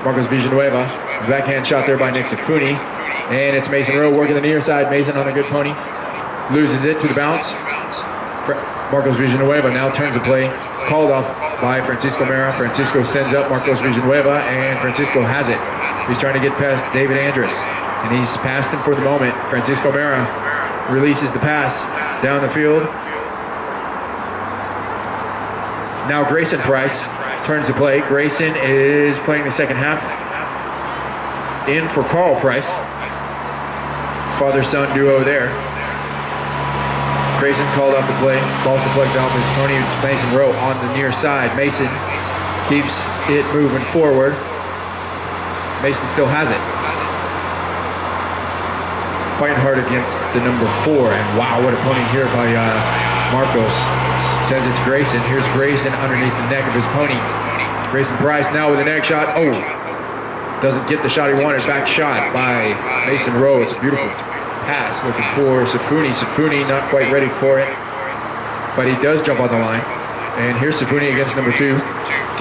Marcos Villanueva. Backhand shot there by Nick Zafuni. And it's Mason Rowe working the near side. Mason on a good pony. Loses it to the bounce. Marcos Villanueva now turns the play, called off by Francisco Mera. Francisco sends up Marcos Villanueva, and Francisco has it. He's trying to get past David Andrus, and he's passed him for the moment. Francisco Mera releases the pass down the field. Now Grayson Price turns the play. Grayson is playing the second half. In for Carl Price. Father-son duo there. Grayson called off the play. Ball deflected off his pony. Mason Rowe on the near side. Mason keeps it moving forward. Mason still has it. Fighting hard against the number 4. And wow, what a pony here by Marcos. Says it's Grayson. Here's Grayson underneath the neck of his pony. Grayson Price now with a neck shot. Oh, doesn't get the shot he wanted. Back shot by Mason Rowe. It's a beautiful pass looking for Safuni. Safuni not quite ready for it, but he does jump on the line. And here's Safuni against number 2,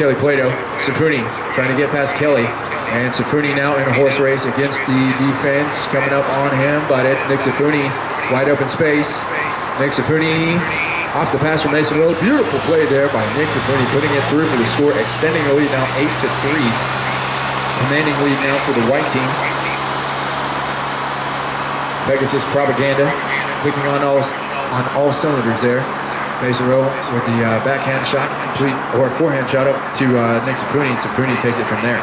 Kelly Plato. Safuni trying to get past Kelly. And Safuni now in a horse race against the defense coming up on him, but it's Nick Safuni. Wide open space. Nick Safuni off the pass from Mason Rowe. Beautiful play there by Nick Safuni, putting it through for the score, extending the lead now 8-3. Commanding lead now for the white team. Pegasus propaganda clicking on all cylinders there. Mason Rowe with the backhand shot complete, or forehand shot up to Nick Safuni, and Safuni takes it from there.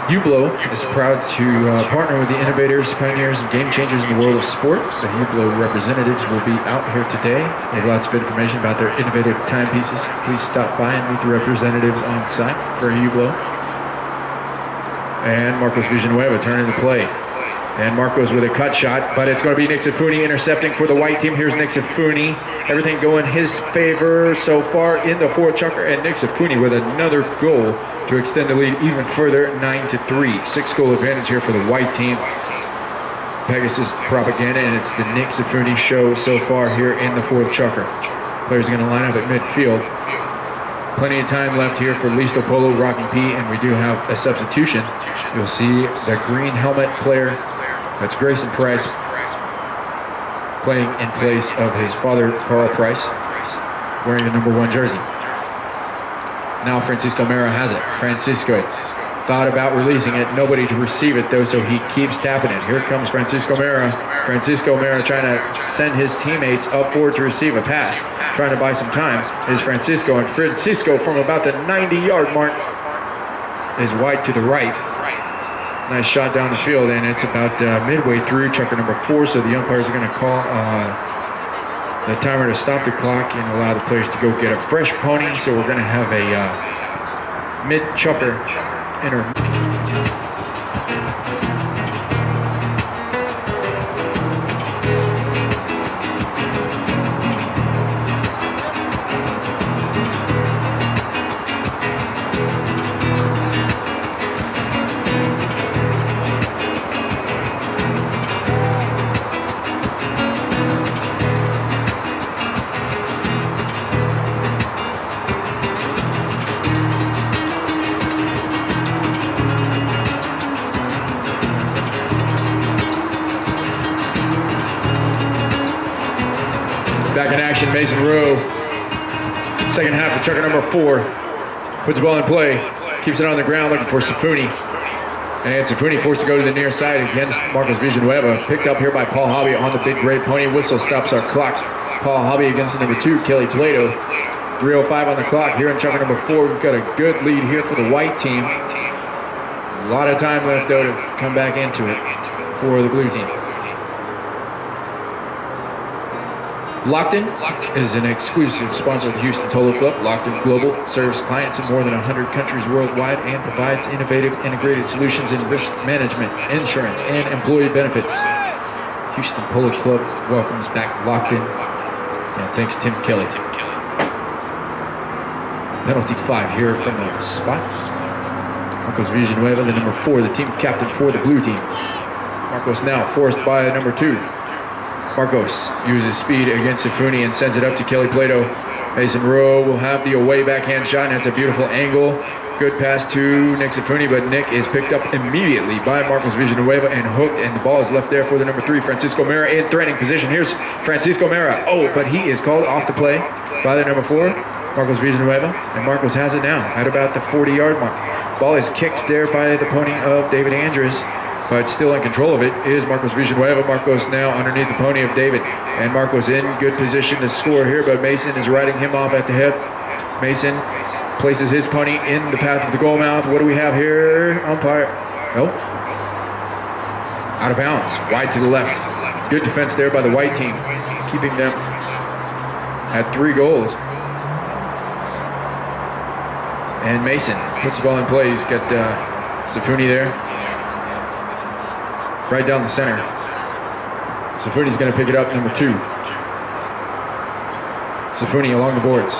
Hublot is proud to partner with the innovators, pioneers, and game changers in the world of sports. The Hublot representatives will be out here today. They have lots of information about their innovative timepieces. Please stop by and meet the representatives on site for Hublot. And Marcos Villanueva turning the play. And Marcos with a cut shot, but it's going to be Nick Safuni intercepting for the white team. Here's Nick Safuni. Everything going his favor so far in the fourth chukker, and Nick Safuni with another goal to extend the lead even further, 9-3. 6-goal advantage here for the white team. Pegasus propaganda, and it's the Nick Safuni show so far here in the fourth chukker. Players are going to line up at midfield. Plenty of time left here for Listo, Polo, Rocking P, and we do have a substitution. You'll see the green helmet player, that's Grayson Price, playing in place of his father, Carl Price, wearing the number 1 jersey. Now Francisco Mera has it. Francisco thought about releasing it. Nobody to receive it though, so he keeps tapping it. Here comes Francisco Mera. Francisco Mera trying to send his teammates up forward to receive a pass. Trying to buy some time is Francisco. And Francisco from about the 90-yard mark is wide to the right. Nice shot down the field, and it's about midway through chukker number 4, so the umpires are going to call the timer to stop the clock and allow the players to go get a fresh pony. So we're going to have a mid-chukker intermission. Back in action, Mason Rowe. Second half of chukker number 4. Puts the ball in play. Keeps it on the ground looking for Safuni. And Safuni forced to go to the near side against Marcos Villanueva. Picked up here by Paul Hobby on the big gray pony. Whistle stops our clock. Paul Hobby against number 2, Kelly Plato. 3:05 on the clock here in chukker number 4. We've got a good lead here for the white team. A lot of time left though to come back into it for the blue team. Locked In is an exclusive sponsor of the Houston Polo Club. Locked In Global serves clients in more than 100 countries worldwide and provides innovative integrated solutions in risk management, insurance, and employee benefits. Houston Polo Club welcomes back Locked In, and thanks Tim Kelly. Penalty 5 here from the spot. Marcos Villanueva, the number 4, the team captain for the blue team. Marcos now forced by number 2. Marcos uses speed against Safuni and sends it up to Kelly Plato. Mason Rowe will have the away backhand shot, and it's a beautiful angle Good pass to Nick Sifuni, but Nick is picked up immediately by Marcos Villanueva and hooked, and the ball is left there for the number 3, Francisco Mera, in threatening position. Here's Francisco Mera. Oh, but he is called off the play by the number 4, Marcos Villanueva, and Marcos has it now at about the 40-yard mark. Ball is kicked there by the pony of David Andrews, but still in control of it is Marcos Villanueva. Marcos now underneath the pony of David, and Marcos in good position to score here, but Mason is riding him off at the hip. Mason places his pony in the path of the goal mouth. What do we have here? Umpire. Nope. Out of bounds. Wide to the left. Good defense there by the white team, keeping them at 3 goals. And Mason puts the ball in play. He's got Sifuni there. Right down the center. Sifuni's going to pick it up, number 2. Sifuni along the boards.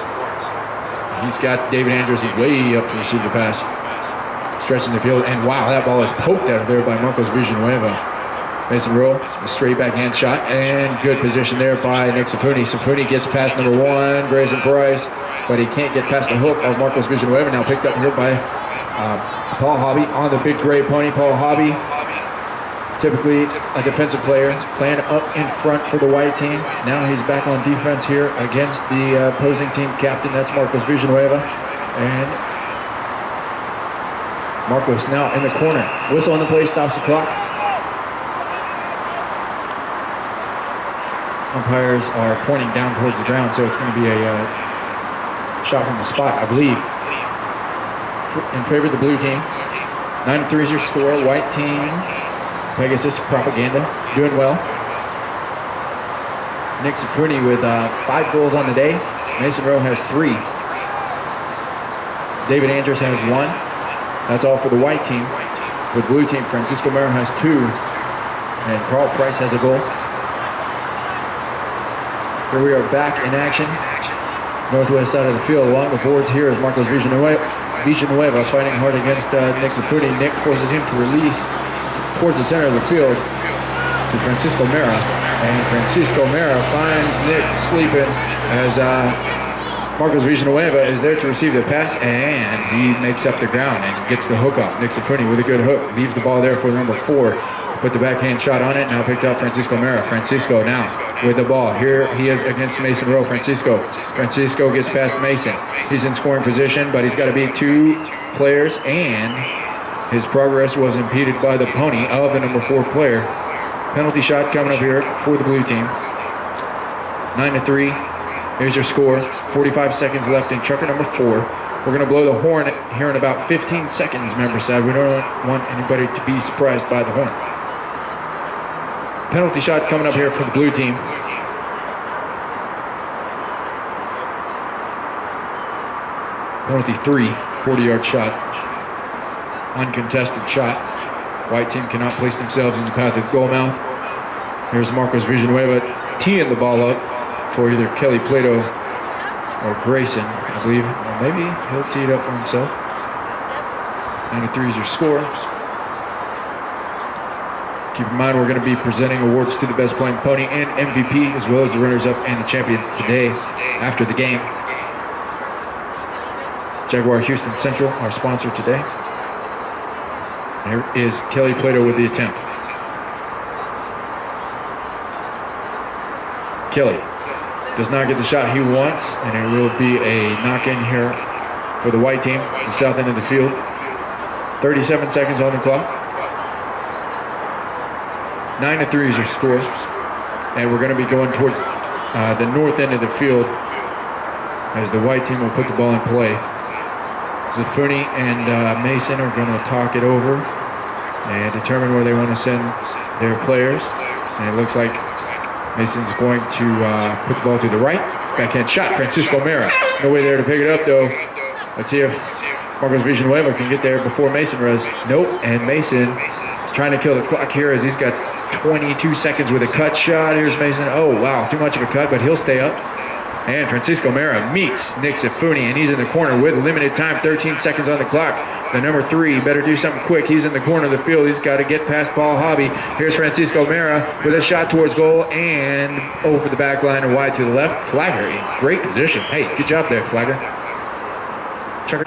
He's got David Andrews way up to receive the pass. Stretching the field, and wow, that ball is poked out of there by Marcos Villanueva. Mason Rowe, a straight backhand shot, and good position there by Nick Sifuni. Sifuni gets past number 1, Grayson Price, but he can't get past the hook of Marcos Villanueva. Now picked up here by Paul Hobby on the big gray pony. Paul Hobby, typically a defensive player, playing up in front for the white team. Now he's back on defense here against the opposing team captain. That's Marcos Villanueva. And Marcos now in the corner. Whistle on the play, stops the clock. Umpires are pointing down towards the ground, so it's going to be a shot from the spot, I believe, in favor of the blue team. 9-3 is your score. White team, Pegasus propaganda, doing well. Nick Sifuni with 5 goals on the day. Mason Rowe has 3. David Andrews has 1. That's all for the white team. For the blue team, Francisco Mera has 2. And Carl Price has a goal. Here we are back in action. Northwest side of the field. Along the boards here is Marcos Villanueva fighting hard against Nick Sifuni. Nick forces him to release towards the center of the field to Francisco Mera, and Francisco Mera finds Nick sleeping as Marcos Villanueva is there to receive the pass, and he makes up the ground and gets the hook off. Nick Sifuni with a good hook, leaves the ball there for number 4. Put the backhand shot on it, now picked up Francisco Mera. Francisco now with the ball. Here he is against Mason Rowe. Francisco gets past Mason. He's in scoring position, but he's got to beat 2 players, and his progress was impeded by the pony of the number 4 player. Penalty shot coming up here for the blue team. 9-3. Here's your score. 45 seconds left in chucker number 4. We're going to blow the horn here in about 15 seconds, member side. We don't want anybody to be surprised by the horn. Penalty shot coming up here for the blue team. Penalty 3, 40-yard shot. Uncontested shot. White team cannot place themselves in the path of goal mouth. Here's Marcos Villanueva teeing the ball up for either Kelly Plato or Grayson, I believe. Or maybe he'll tee it up for himself. 9-3 is your score. Keep in mind, we're going to be presenting awards to the best playing pony and MVP, as well as the runners-up and the champions today after the game. Jaguar Houston Central, our sponsor today. Here is Kelly Plato with the attempt. Kelly does not get the shot he wants, and it will be a knock-in here for the white team, the south end of the field. 37 seconds on the clock. 9-3 is your score, and we're going to be going towards the north end of the field as the white team will put the ball in play. Sifuni and Mason are going to talk it over and determine where they want to send their players. And it looks like Mason's going to put the ball to the right. Backhand shot, Francisco Mera. No way there to pick it up, though. Let's see if Marcos Villanueva can get there before Mason does. Nope, and Mason is trying to kill the clock here as he's got 22 seconds with a cut shot. Here's Mason. Oh, wow, too much of a cut, but he'll stay up. And Francisco Mera meets Nick Sifuni, and he's in the corner with limited time, 13 seconds on the clock. The number 3 better do something quick. He's in the corner of the field. He's got to get past Paul Hobby. Here's Francisco Mera with a shot towards goal and over the back line and wide to the left. Flagger in great position. Hey, good job there, Flagger. Checker.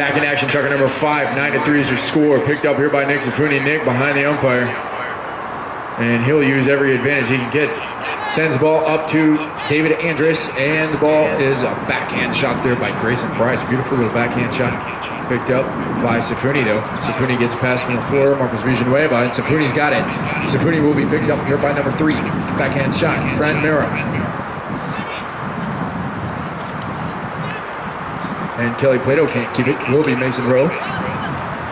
Back in action, target number 5. 9-3 is your score. Picked up here by Nick Zafuni. Nick behind the umpire. And he'll use every advantage he can get. Sends the ball up to David Andrus, and the ball is a backhand shot there by Grayson Price. Beautiful little backhand shot. Picked up by Zafuni though. Zafuni gets past from the floor. Marcus Villanueva, and Zafuni's got it. Zafuni will be picked up here by number 3. Backhand shot, Fran Mira. And Kelly Plato can't keep it. Will be Mason Rowe.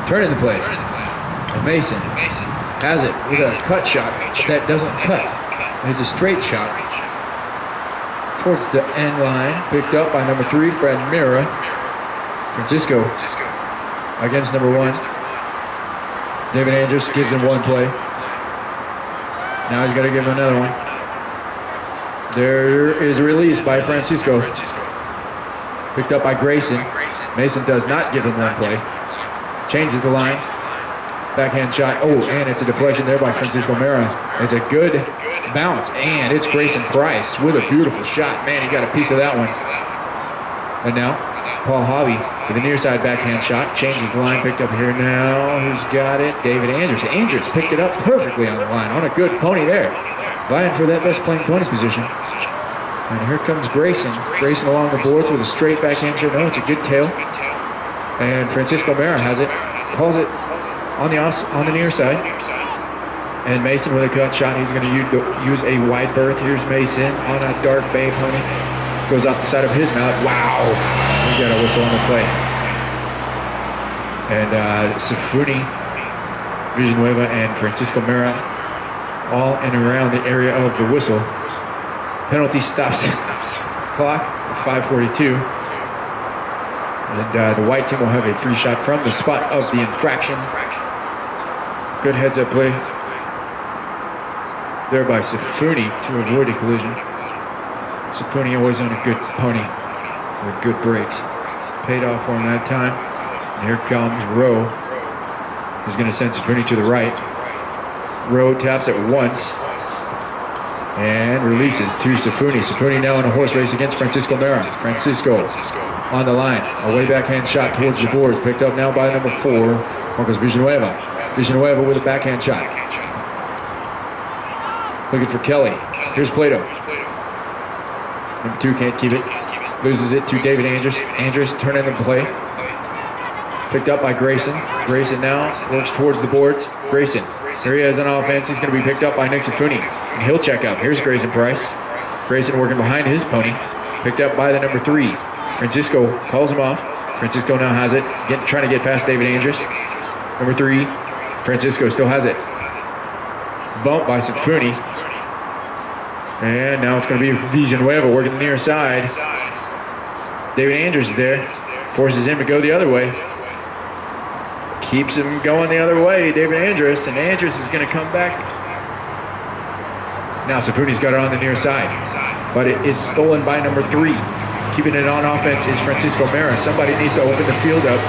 Turning the play. And Mason has it with a cut shot that doesn't cut. It's a straight shot. Towards the end line. Picked up by number 3, Fred Mira. Francisco against number 1. David Andrews gives him one play. Now he's got to give him another one. There is a release by Francisco. Picked up by Grayson. Mason does not give him one play. Changes the line. Backhand shot. Oh, and it's a deflection there by Francisco Mira. It's a good bounce, and it's Grayson Price with a beautiful shot. Man, he got a piece of that one. And now, Paul Hobby with a near side backhand shot. Changes the line, picked up here now. Who's got it? David Andrews. Andrews picked it up perfectly on the line. On a good pony there. Vying for that best playing pony's position. And here comes Grayson. Grayson along the boards with a straight backhand shot. No, it's a good tail. And Francisco Mira has it. Calls it on the near side. And Mason with a cut shot. He's going to use a wide berth. Here's Mason on a dark bay pony. Goes off the side of his mouth. Wow. We got a whistle on the play. And Zafuni, Villanueva, and Francisco Mira all in around the area of the whistle. Penalty stops clock at 5:42. And the white team will have a free shot from the spot of the infraction. Good heads-up play there by Zafuni to avoid a collision. Zafuni always on a good pony with good brakes. Paid off for him that time. And here comes Rowe. He's going to send Zafuni to the right. Rowe taps it once and releases to Zafuni. Zafuni now in a horse race against Francisco Mira. Francisco on the line. A way backhand shot towards the boards. Picked up now by number 4, Marcos Villanueva. Villanueva with a backhand shot. Looking for Kelly. Here's Plato. Number 2 can't keep it. Loses it to David Andrews. Andrews turning the play. Picked up by Grayson. Grayson now works towards the boards. Grayson. Here he is on offense. He's going to be picked up by Nick Zafuni. And he'll check up. Here's Grayson Price. Grayson working behind his pony. Picked up by the number 3. Francisco calls him off. Francisco now has it. Trying to get past David Andrews. Number 3. Francisco still has it. Bump by Zafuni. And now it's going to be Villanueva working the near side. David Andrews is there. Forces him to go the other way. Keeps him going the other way, David Andrews. And Andrews is going to come back. Now Zafuni's got it on the near side. But it is stolen by number 3. Keeping it on offense is Francisco Mira. Somebody needs to open the field up.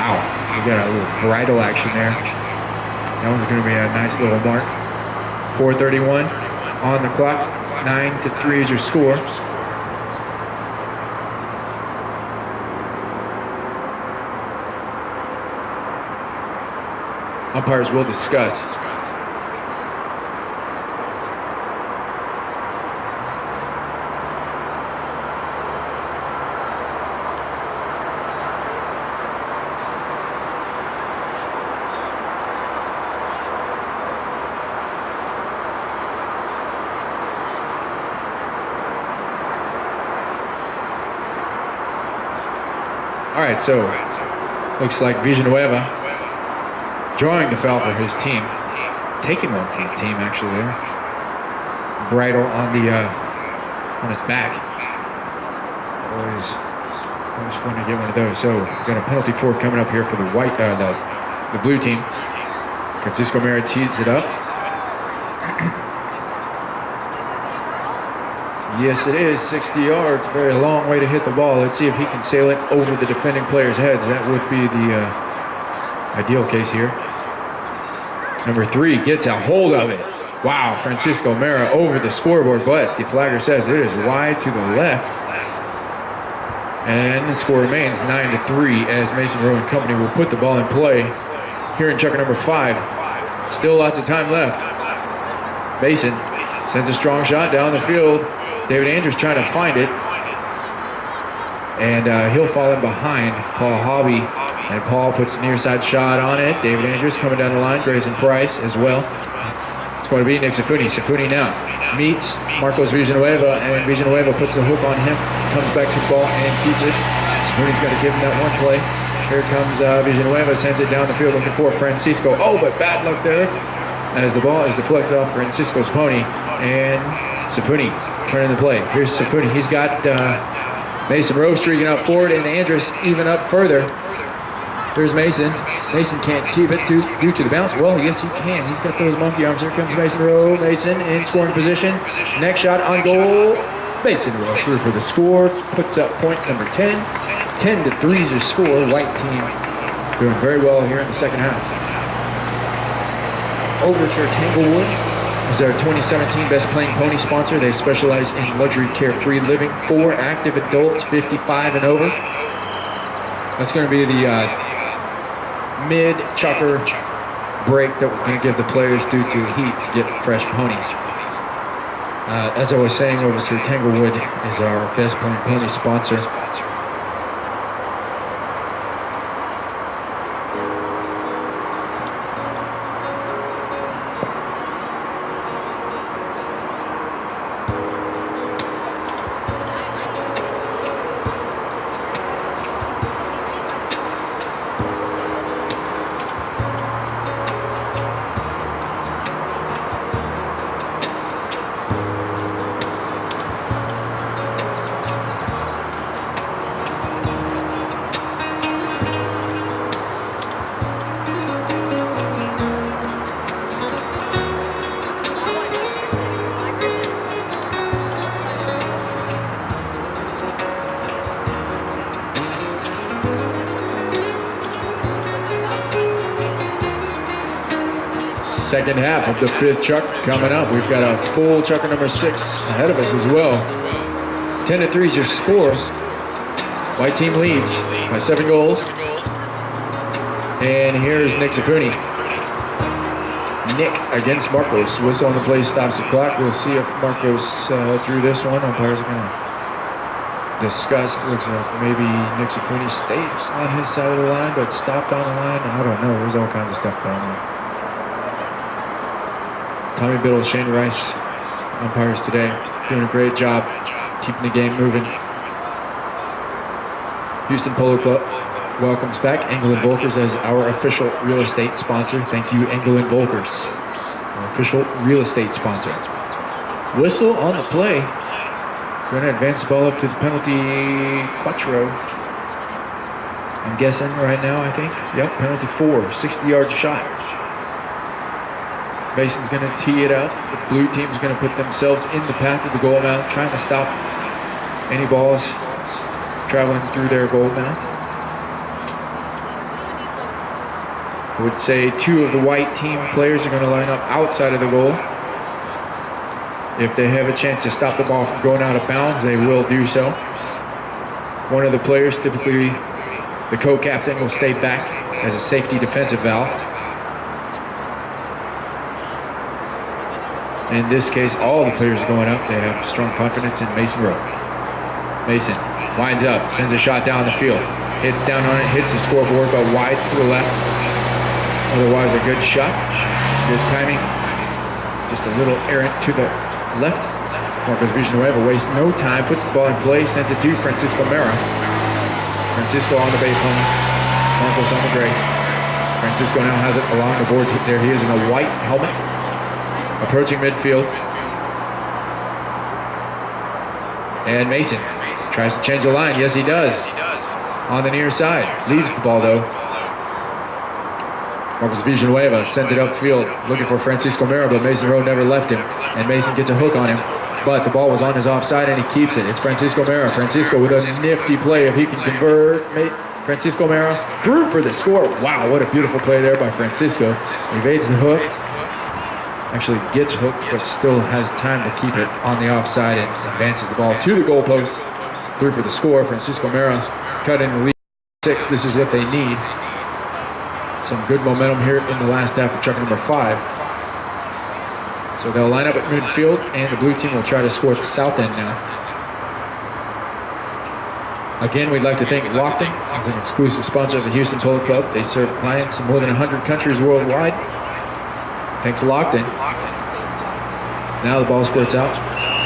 Ow. We got a little bridle action there. That one's going to be a nice little mark. 4:31 on the clock. 9-3 is your score. Umpires will discuss. All right, so looks like Villanueva drawing the foul for his team, taking one for the team actually there. Bridle on the on his back. Always fun to get one of those. So got a penalty for coming up here for the white, the blue team. Francisco Mira tees it up. Yes, it is 60 yards. Very long way to hit the ball. Let's see if he can sail it over the defending players' heads. That would be the ideal case here. Number 3 gets a hold of it. Wow, Francisco Mira over the scoreboard, but the flagger says it is wide to the left. And the score remains 9-3 as Mason Rowe and company will put the ball in play here in checker number 5. Still lots of time left. Mason sends a strong shot down the field. David Andrews trying to find it. And he'll fall in behind Paul Hobby. And Paul puts the near side shot on it. David Andrews coming down the line. Grayson Price as well. It's going to be Nick Safuni. Safuni now meets Marcos Villanueva, and Villanueva puts the hook on him, comes back to the ball and keeps it. Safuni's got to give him that one play. Here comes Villanueva, sends it down the field looking for Francisco. Oh, but bad luck there as the ball is deflected off Francisco's pony, and Safuni turning the play. Here's Safuni. He's got Mason Rowe streaking up forward, and Andrus even up further. Here's Mason. Mason can't keep it due to the bounce. Well, yes, he can. He's got those monkey arms. Here comes Mason Rowe. Mason in scoring position. Next shot on goal. Mason Rowe through for the score. Puts up point number 10. 10-3 is your score. White team doing very well here in the second half. Overture Tanglewood is our 2017 Best Playing Pony sponsor. They specialize in luxury carefree living for active adults 55 and over. That's going to be the mid-chucker break that we're going to give the players due to heat to get fresh ponies. As I was saying, Overture Tanglewood is our Best Playing Pony sponsor. Second half of the 5th chuck coming up. We've got a full chucker number 6 ahead of us as well. 10-3 is your score. White team leads by 7 goals. And here's Nick Safuni. Nick against Marcos. Whistle on the play stops the clock. We'll see if Marcos threw this one. Umpires are going to discuss. Looks like maybe Nick Safuni stayed on his side of the line, but stopped on the line. I don't know. There's all kinds of stuff going on. Tommy Biddle, Shane Rice, umpires today, doing a great job keeping the game moving. Houston Polo Club welcomes back Engel & Volkers as our official real estate sponsor. Thank you, Engel & Volkers, our official real estate sponsor. Whistle on the play. Going to advance the ball up to the penalty quattro. I'm guessing right now, I think. Yep, penalty 4, 60-yard shot. Mason's going to tee it up. The blue team's going to put themselves in the path of the goal mouth, trying to stop any balls traveling through their goal mouth. I would say 2 of the white team players are going to line up outside of the goal. If they have a chance to stop the ball from going out of bounds, they will do so. One of the players, typically the co-captain, will stay back as a safety defensive valve. In this case, all the players are going up. They have strong confidence in Mason Rowe. Mason winds up, sends a shot down the field. Hits down on it, hits the scoreboard, but wide to the left. Otherwise, a good shot. Good timing. Just a little errant to the left. Marcos Villanueva wastes no time, puts the ball in play, sends it to Francisco Mera. Francisco on the baseline. Marcos on the gray. Francisco now has it along the boards. There he is in a white helmet. Approaching midfield. And Mason tries to change the line. Yes, he does. On the near side. Leaves the ball, though. Marcos Villanueva sends it upfield, looking for Francisco Mera, but Mason Rowe never left him. And Mason gets a hook on him. But the ball was on his offside, and he keeps it. It's Francisco Mera. Francisco with a nifty play. If he can convert, Francisco Mera through for the score. Wow, what a beautiful play there by Francisco. Evades the hook. Actually gets hooked, but still has time to keep it on the offside and advances the ball to the goalpost. through for the score. Francisco Mera cut in the lead 6. This is what they need. Some good momentum here in the last half of truck number 5. So they'll line up at midfield, and the blue team will try to score at the south end now. Again, we'd like to thank Lockton as an exclusive sponsor of the Houston Polo Club. They serve clients in more than 100 countries worldwide. Thanks, Lockton. Now the ball squirts out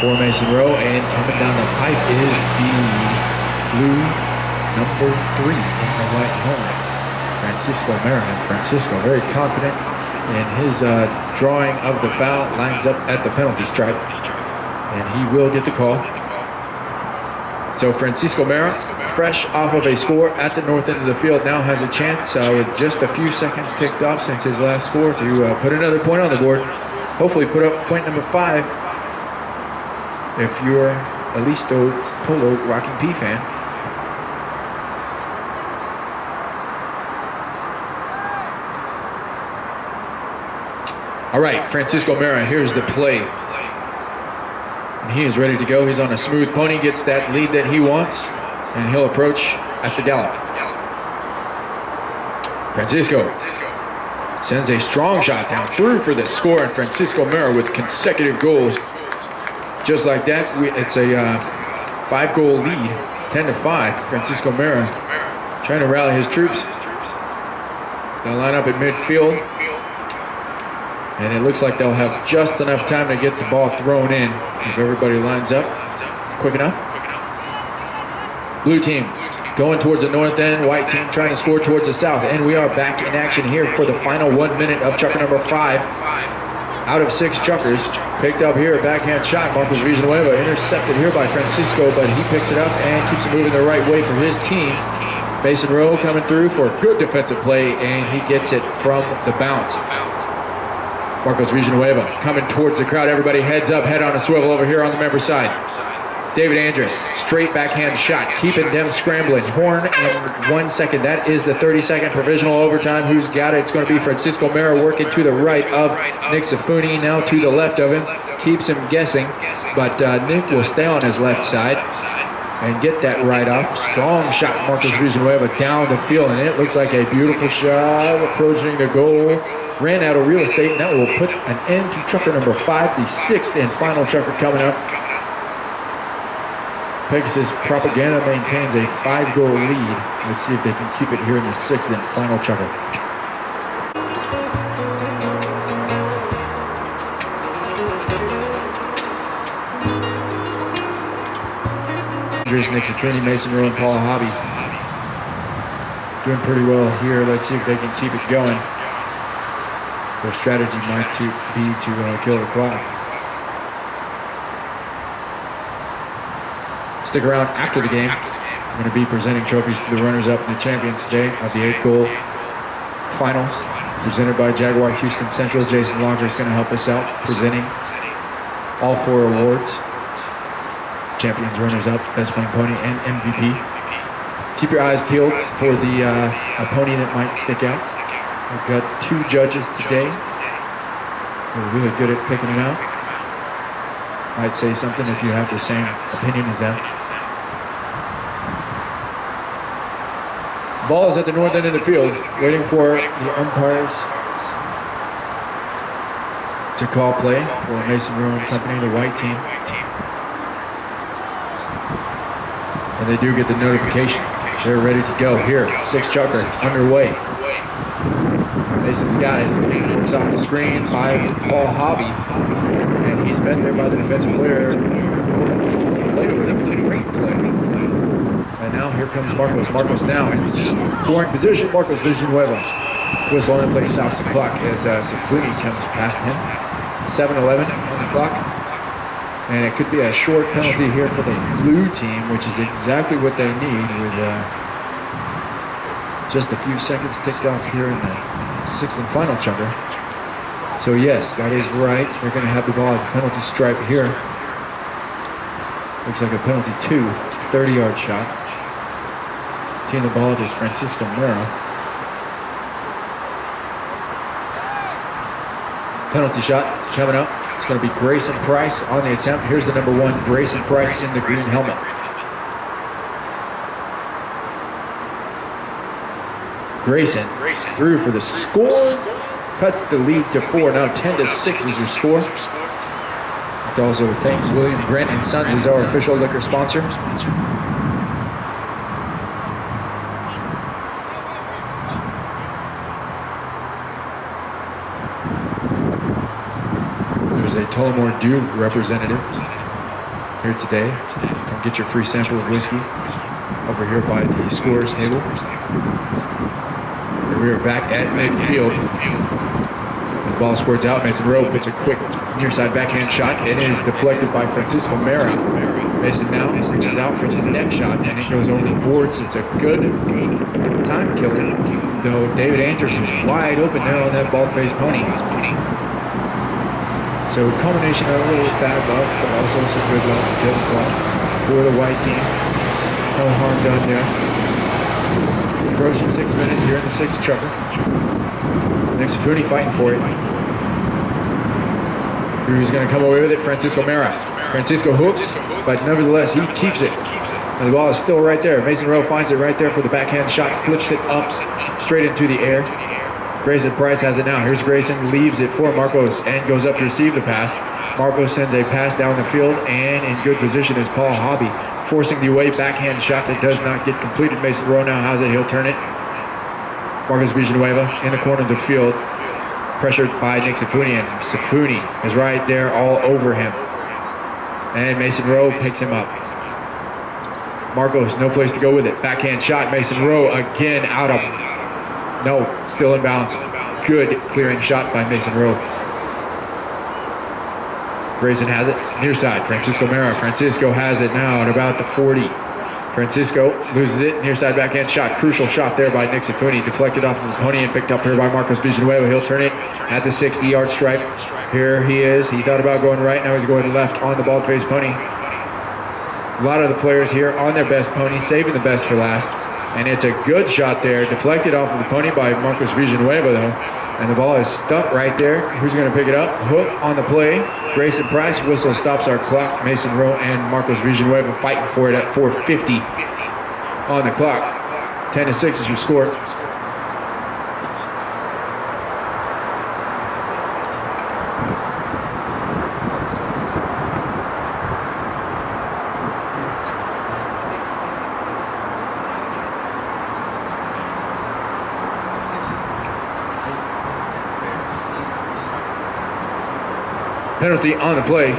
for Mason Rowe, and coming down the pipe is the blue number 3 in the white helmet, Francisco Mera. Francisco very confident in his drawing of the foul, lines up at the penalty stripe, and he will get the call. So Francisco Mera, fresh off of a score at the north end of the field, now has a chance with just a few seconds ticked off since his last score to put another point on the board. Hopefully put up point number 5 if you're a Listo Polo Rocking P fan. All right, Francisco Mera, here's the play. And he is ready to go. He's on a smooth pony, gets that lead that he wants, and he'll approach at the gallop. Francisco sends a strong shot down through for the score, and Francisco Mera with consecutive goals. Just like that, it's a 5-goal lead, 10-5. Francisco Mera trying to rally his troops. They'll line up at midfield, and it looks like they'll have just enough time to get the ball thrown in if everybody lines up quick enough. Blue team going towards the north end, white team trying to score towards the south, and we are back in action here for the final 1 minute of chucker number 5. Out of 6 chuckers, picked up here, a backhand shot. Marcos Villanueva intercepted here by Francisco, but he picks it up and keeps it moving the right way for his team. Mason Rowe coming through for a good defensive play, and he gets it from the bounce. Marcos Villanueva coming towards the crowd. Everybody heads up, head on a swivel over here on the member side. David Andrus, straight backhand shot, keeping them scrambling. Horn in 1 second. That is the 30-second provisional overtime. Who's got it? It's going to be Francisco Mera working to the right of Nick Safuni, now to the left of him. Keeps him guessing, but Nick will stay on his left side and get that right off. Strong shot, Marcos Villanueva down the field, and it looks like a beautiful shot approaching the goal. Ran out of real estate, and that will put an end to trucker number 5, the 6th and final trucker coming up. Pegasus Propaganda maintains a 5-goal lead. Let's see if they can keep it here in the 6th and final chucker. Andres, Nick Citrini, Mason Rowe, and Paul Hobby doing pretty well here. Let's see if they can keep it going. Their strategy might be to kill the clock. Stick around after the game. I'm going to be presenting trophies to the runners-up and the champions today of the 8-goal finals, presented by Jaguar Houston Central. Jason Locker is going to help us out, presenting all 4 awards: champions, runners-up, best playing pony, and MVP. Keep your eyes peeled for the a pony that might stick out. We've got 2 judges today. They're really good at picking it out. Might say something if you have the same opinion as them. Ball is at the north end of the field, waiting for the umpires to call play for Mason Rowe and company, the white team. And they do get the notification. They're ready to go. Here, 6 chucker underway. Mason's got it. Works off the screen by Paul Hobby. And he's met there by the defensive player. Played over them. Great play. And now here comes Marcos. Marcos now in scoring position. Marcos Villanueva. Whistle on the play stops the clock as Safuni comes past him. 7-11 on the clock. And it could be a short penalty here for the blue team, which is exactly what they need with just a few seconds ticked off here in the 6th and final chucker. So yes, that is right. They're going to have the ball at the penalty stripe here. Looks like a penalty 2, 30-yard shot. Teeing the ball is Francisco Mera. Penalty shot coming up. It's going to be Grayson Price on the attempt. Here's the number 1, Grayson Price in the green helmet. Grayson through for the score. Cuts the lead to 4. Now 10-6 is your score. It also thanks William Grant and Sons as our official liquor sponsor. There's a Tullamore Dew representative here today. Come get your free sample of whiskey over here by the scorer's table. And we are back at midfield. The ball squirts out. Mason Rowe puts a quick near side backhand shot. It is deflected by Francisco Mera. Mason now reaches out for his next shot, and it goes over the boards. It's a good time killer, though David Andrews is wide open there on that bald-faced pony. So a combination of a little bad luck, but also some good luck for the white team. No harm done there. Approaching 6 minutes here in the 6th chucker. Next Cooney fighting for it. Who's going to come away with it? Francisco Mera. Francisco hooks, but nevertheless he keeps it. And the ball is still right there. Mason Rowe finds it right there for the backhand shot, flips it up straight into the air. Grayson Price has it now. Here's Grayson, leaves it for Marcos and goes up to receive the pass. Marcos sends a pass down the field, and in good position is Paul Hobby, forcing the away backhand shot that does not get completed. Mason Rowe now has it. He'll turn it. Marcos Villanueva in the corner of the field, pressured by Nick Sifuni, and Sifuni is right there all over him. And Mason Rowe picks him up. Marcos, no place to go with it. Backhand shot. Mason Rowe again out of... No, still in bounds. Good clearing shot by Mason Rowe. Grayson has it. Near side. Francisco Mera. Francisco has it now at about the 40. Francisco loses it. Near side backhand shot. Crucial shot there by Nick Sifuni. Deflected off of the pony and picked up here by Marcos Villanueva. He'll turn it at the 60-yard stripe. Here he is. He thought about going right. Now he's going left on the bald-faced pony. A lot of the players here on their best pony, saving the best for last. And it's a good shot there. Deflected off of the pony by Marcos Villanueva, though. And the ball is stuck right there. Who's going to pick it up? Hook on the play. Grayson Price. Whistle stops our clock. Mason Rowe and Marcos Villanueva fighting for it at 4:50 on the clock. 10-6 is your score. Penalty on the play,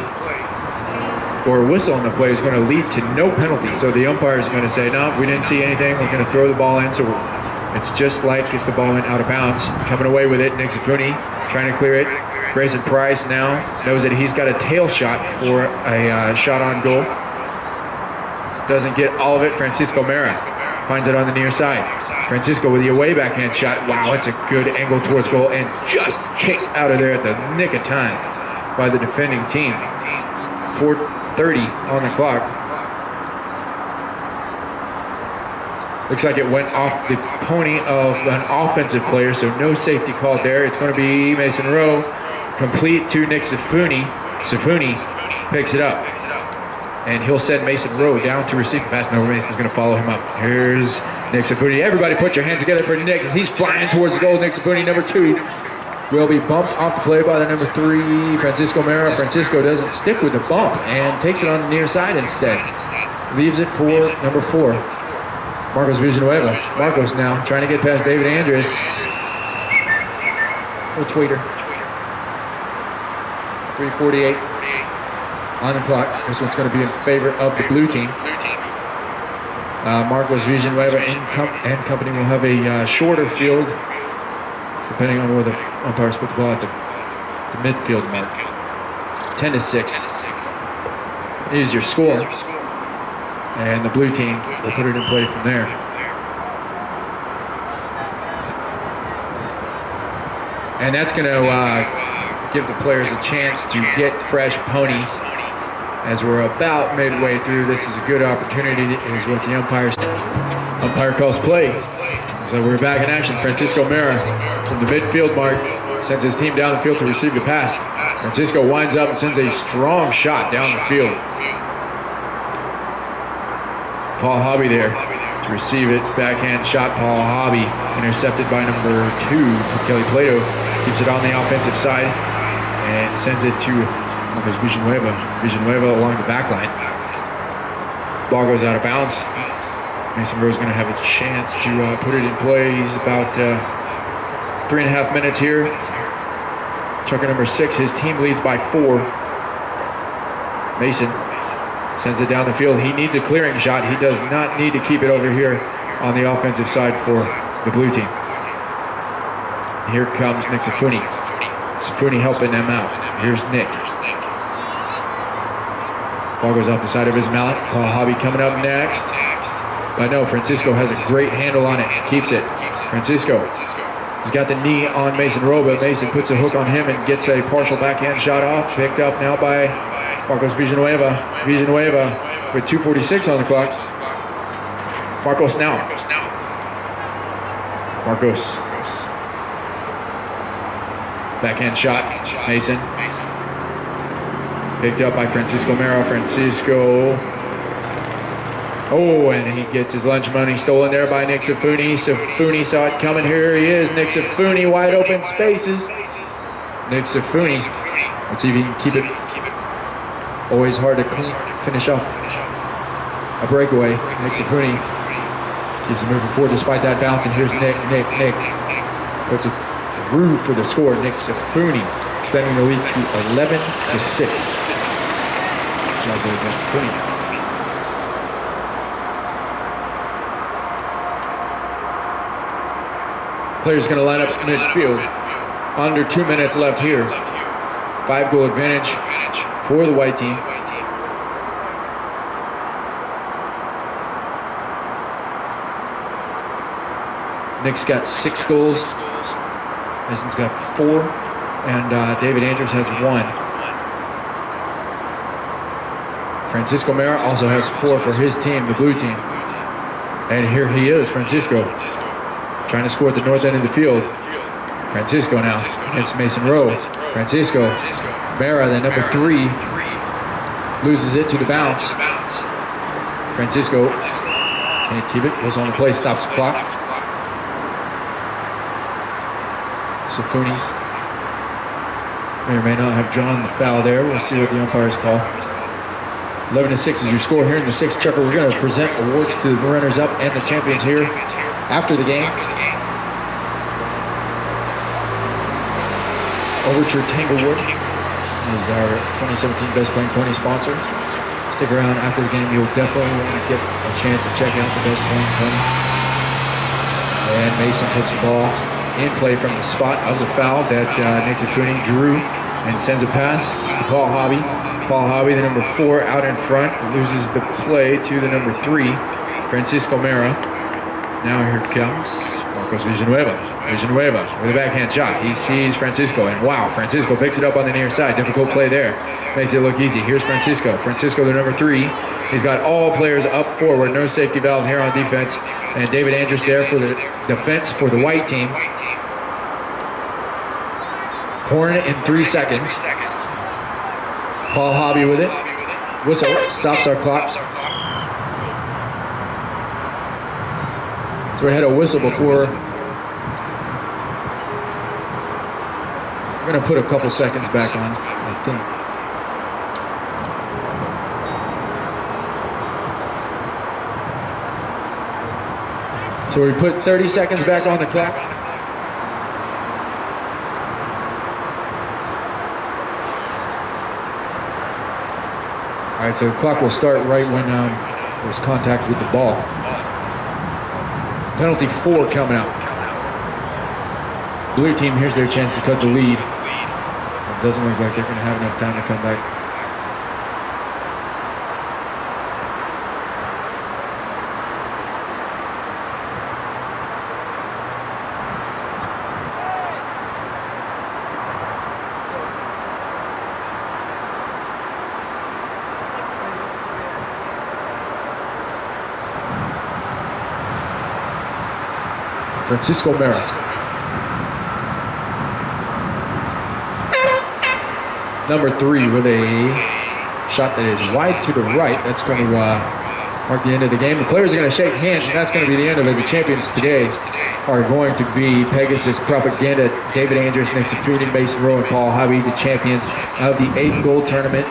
or whistle on the play, is going to lead to no penalty. So the umpire is going to say, no, we didn't see anything. We're going to throw the ball in. So it's just like if the ball went out of bounds. Coming away with it, Nick Sifuni trying to clear it. Grayson Price now knows that he's got a tail shot for a shot on goal. Doesn't get all of it. Francisco Mera finds it on the near side. Francisco with the away backhand shot. Wow, it's a good angle towards goal and just kicked out of there at the nick of time by the defending team. 4:30 on the clock. Looks like it went off the pony of an offensive player, so no safety called there. It's going to be Mason Rowe, complete to Nick Sifuni. Sifuni picks it up, and he'll send Mason Rowe down to receive the pass. No, Mason's going to follow him up. Here's Nick Sifuni. Everybody put your hands together for Nick. He's flying towards the goal. Nick Sifuni, number 2. Will be bumped off the play by the number 3, Francisco Mera. Francisco doesn't stick with the bump and takes it on the near side instead. Leaves it for number 4, Marcos Villanueva. Marcos now trying to get past David Andrews. Little tweeter. 3:48 on the clock. This one's going to be in favor of the blue team. Marcos Villanueva and company will have a shorter field, depending on where the umpires put the ball at the midfield mark. 10-6 is your score, and the blue team will put it in play from there. And that's going to give the players a chance to get fresh ponies. As we're about midway through, this is a good opportunity, is what the umpire calls play. So we're back in action. Francisco Mera from the midfield mark sends his team down the field to receive the pass. Francisco winds up and sends a strong shot down the field. Paul Hobby there to receive it. Backhand shot, Paul Hobby, intercepted by number 2, Kelly Plato. Keeps it on the offensive side and sends it to Marcos Villanueva. Villanueva along the back line. Ball goes out of bounds. Mason Rowe's going to have a chance to put it in play. He's about 3.5 minutes here. Chucker number 6, his team leads by 4. Mason sends it down the field. He needs a clearing shot. He does not need to keep it over here on the offensive side for the blue team. Here comes Nick Safuni. Safuni helping them out. Here's Nick. Ball goes off the side of his mallet. Paul Hobby coming up next. But no, Francisco has a great handle on it. Keeps it. Francisco. He's got the knee on Mason Rowe, but Mason puts a hook on him and gets a partial backhand shot off. Picked up now by Marcos Villanueva. Villanueva with 2:46 on the clock. Marcos now. Marcos. Backhand shot. Mason. Picked up by Francisco Mera. Francisco. Oh, and he gets his lunch money stolen there by Nick Safuni. Safuni saw it coming. Here he is. Nick Safuni, wide open spaces. Nick Safuni. Let's see if he can keep it. Always hard to finish off a breakaway. Nick Safuni keeps it moving forward despite that bounce. And here's Nick. Nick puts it through for the score. Nick Safuni extending the lead to 11-6. Nick Safuni. Players going to line up midfield. Under 2 minutes left here. 5-goal advantage for the white team. Nick's got 6 goals. Mason's got 4. And David Andrews has 1. Francisco Mera also has 4 for his team, the blue team. And here he is, Francisco. Trying to score at the north end of the field. Francisco now against Mason Rowe. Francisco. Mera, the number 3, loses it to the bounce. Francisco can't keep it. Goes on the play, stops the clock. Safuni may or may not have drawn the foul there. We'll see what the umpires call. 11-6 is your score here in the 6th. Chucker, we're going to present awards to the runners-up and the champions here after the game. Overture Tanglewood is our 2017 Best Playing Pony sponsor. Stick around after the game. You'll definitely want to get a chance to check out the Best Playing Pony. And Mason takes the ball in play from the spot of the foul that Nick Safuni drew and sends a pass to Paul Hobby. Paul Hobby, the number 4, out in front, loses the play to the number 3, Francisco Mera. Now here comes Marcos Villanueva. Villanueva with a backhand shot. He sees Francisco, and wow, Francisco picks it up on the near side. Difficult play there. Makes it look easy. Here's Francisco. Francisco, the number 3. He's got all players up forward. No safety valve here on defense. And David Andrews there for the defense for the white team. Horn in 3 seconds. Paul Hobby with it. Whistle stops our clock. So we had a whistle before. We're going to put a couple seconds back on, I think. So we put 30 seconds back on the clock. All right, so the clock will start right when there's contact with the ball. Penalty 4 coming up. Blue team, here's their chance to cut the lead. It doesn't look like they're going to have enough time to come back. Francisco Mera. Number 3 with a shot that is wide to the right. That's going to mark the end of the game. The players are going to shake hands, and that's going to be the end of it. The champions today are going to be Pegasus Propaganda, David Andrews, Nick Safuni, Mason Rowe, and Paul Hobby, the champions of the 8-goal tournament.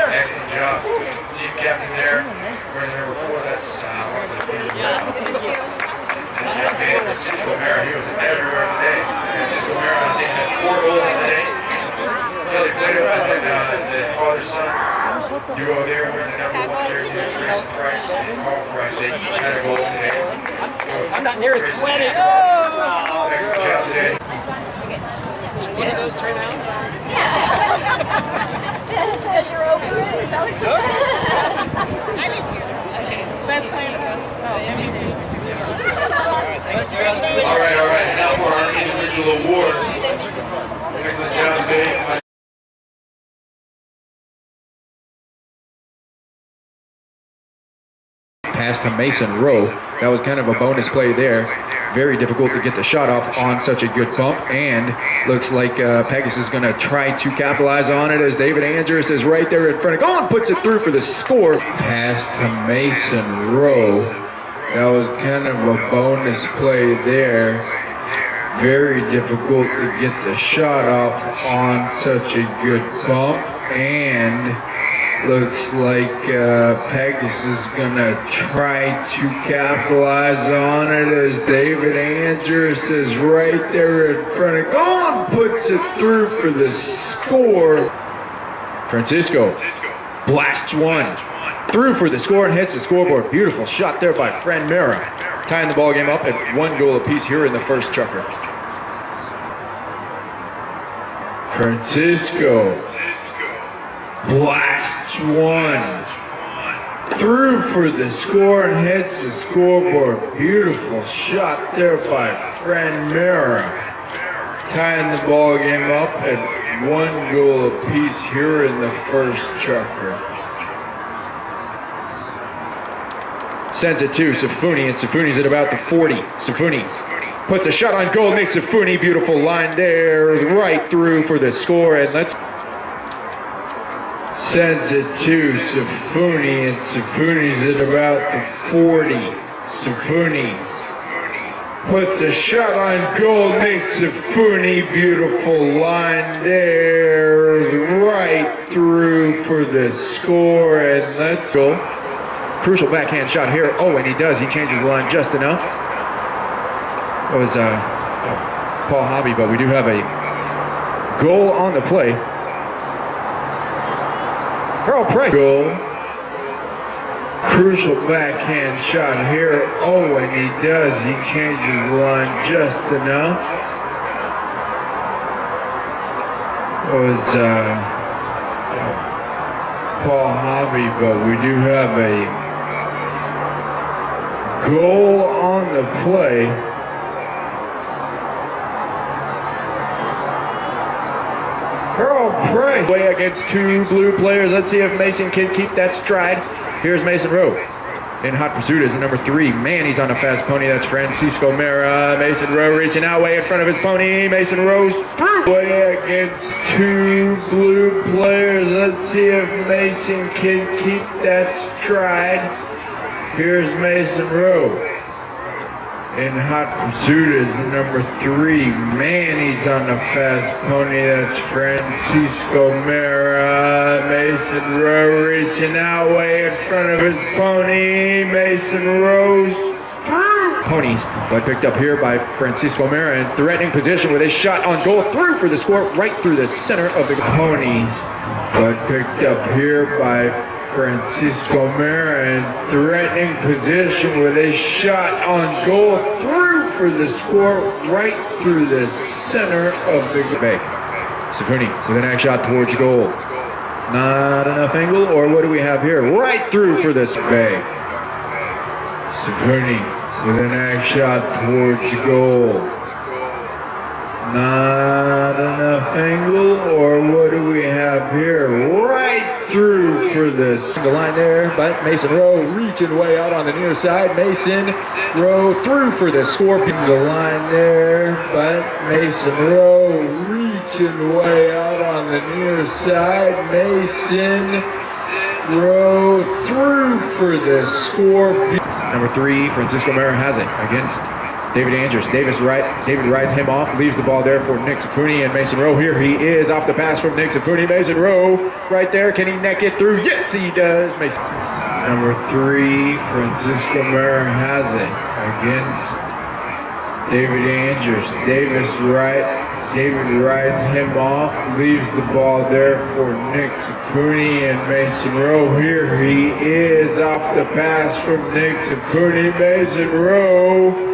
Excellent job. Team captain there. We're in there before. That's Francisco Mara. He was everywhere today. Francisco Mara, I think, had 4 goals today. Kelly Plato, and then the father-son duo there. We're in the number 1 jersey. Chris Price and Carl Price. They each had a goal today. I'm not near as sweaty. Excellent job today. One of those turn out? Because you're over it? Is that what you said? I didn't hear that. Best player. All right. Now for our individual awards. Excellent job today. Pass to Mason Rowe. That was kind of a bonus play there. Very difficult to get the shot off on such a good bump, and looks like Pegasus is going to try to capitalize on it as David Andrews is right there in front of goal and puts it through for the score. Pass to Mason Rowe. That was kind of a bonus play there. Very difficult to get the shot off on such a good bump, and looks like Pegasus is gonna try to capitalize on it as David Andrews is right there in front of goal and puts it through for the score. Francisco blasts one through for the score and hits the scoreboard. Beautiful shot there by Fran Mera, tying the ball game up at 1 goal apiece here in the first chukker. Francisco blasts one through for the score and hits the scoreboard. Beautiful shot there by Fran Mera, tying the ball game up at 1 goal apiece here in the first chukker. Sends it to Safuni, and Safuni's at about the 40. Safuni puts a shot on goal. Nick Safuni, beautiful line there, right through for the score, and sends it to Safuni, and Safuni's at about the 40. Safuni puts a shot on goal. Nick Safuni, beautiful line there, right through for the score, and let's go. Crucial backhand shot here. Oh, and he does. He changes the line just enough. That was Paul Hobby, but we do have a goal on the play. Carl Price. Goal. Crucial backhand shot here. Oh, and he does. He changes the line just enough. That was Paul Hobby, but we do have a goal on the play. Carl Price way against 2 blue players. Let's see if Mason can keep that stride. Here's Mason Rowe. In hot pursuit is the number 3. Man, he's on a fast pony. That's Francisco Mera. Mason Rowe reaching out way in front of his pony. Mason Rowe's through. Way against 2 blue players. Let's see if Mason can keep that stride. Here's Mason Rowe. In hot pursuit is the number 3. Man, he's on a fast pony. That's Francisco Mera. Mason Rowe reaching out way in front of his pony. Mason Rowe's through. Ponies, but picked up here by Francisco Mera in threatening position with a shot on goal through for the score right through the center of the ponies. But picked up here by Francisco Mera in threatening position with a shot on goal through for the score right through the center of the bay. Safuni with the next shot towards goal. Not enough angle, or what do we have here? Right through for this bay. Safuni with the next shot towards goal. Not enough angle, or what do we have here? Right through for the single line there, but Mason Rowe reaching way out on the near side. Mason Rowe through for the score. The line there, but Mason Rowe reaching way out on the near side. Mason Rowe through for the score. Number 3, Francisco Mera has it against David Andrews. David rides him off, leaves the ball there for Nick Safuni and Mason Rowe. Here he is off the pass from Nick Safuni. Mason Rowe right there. Can he neck it through? Yes, he does. Mason. Number 3, Francisco Mera has it against David Andrews. David rides him off, leaves the ball there for Nick Safuni and Mason Rowe. Here he is off the pass from Nick Safuni. Mason Rowe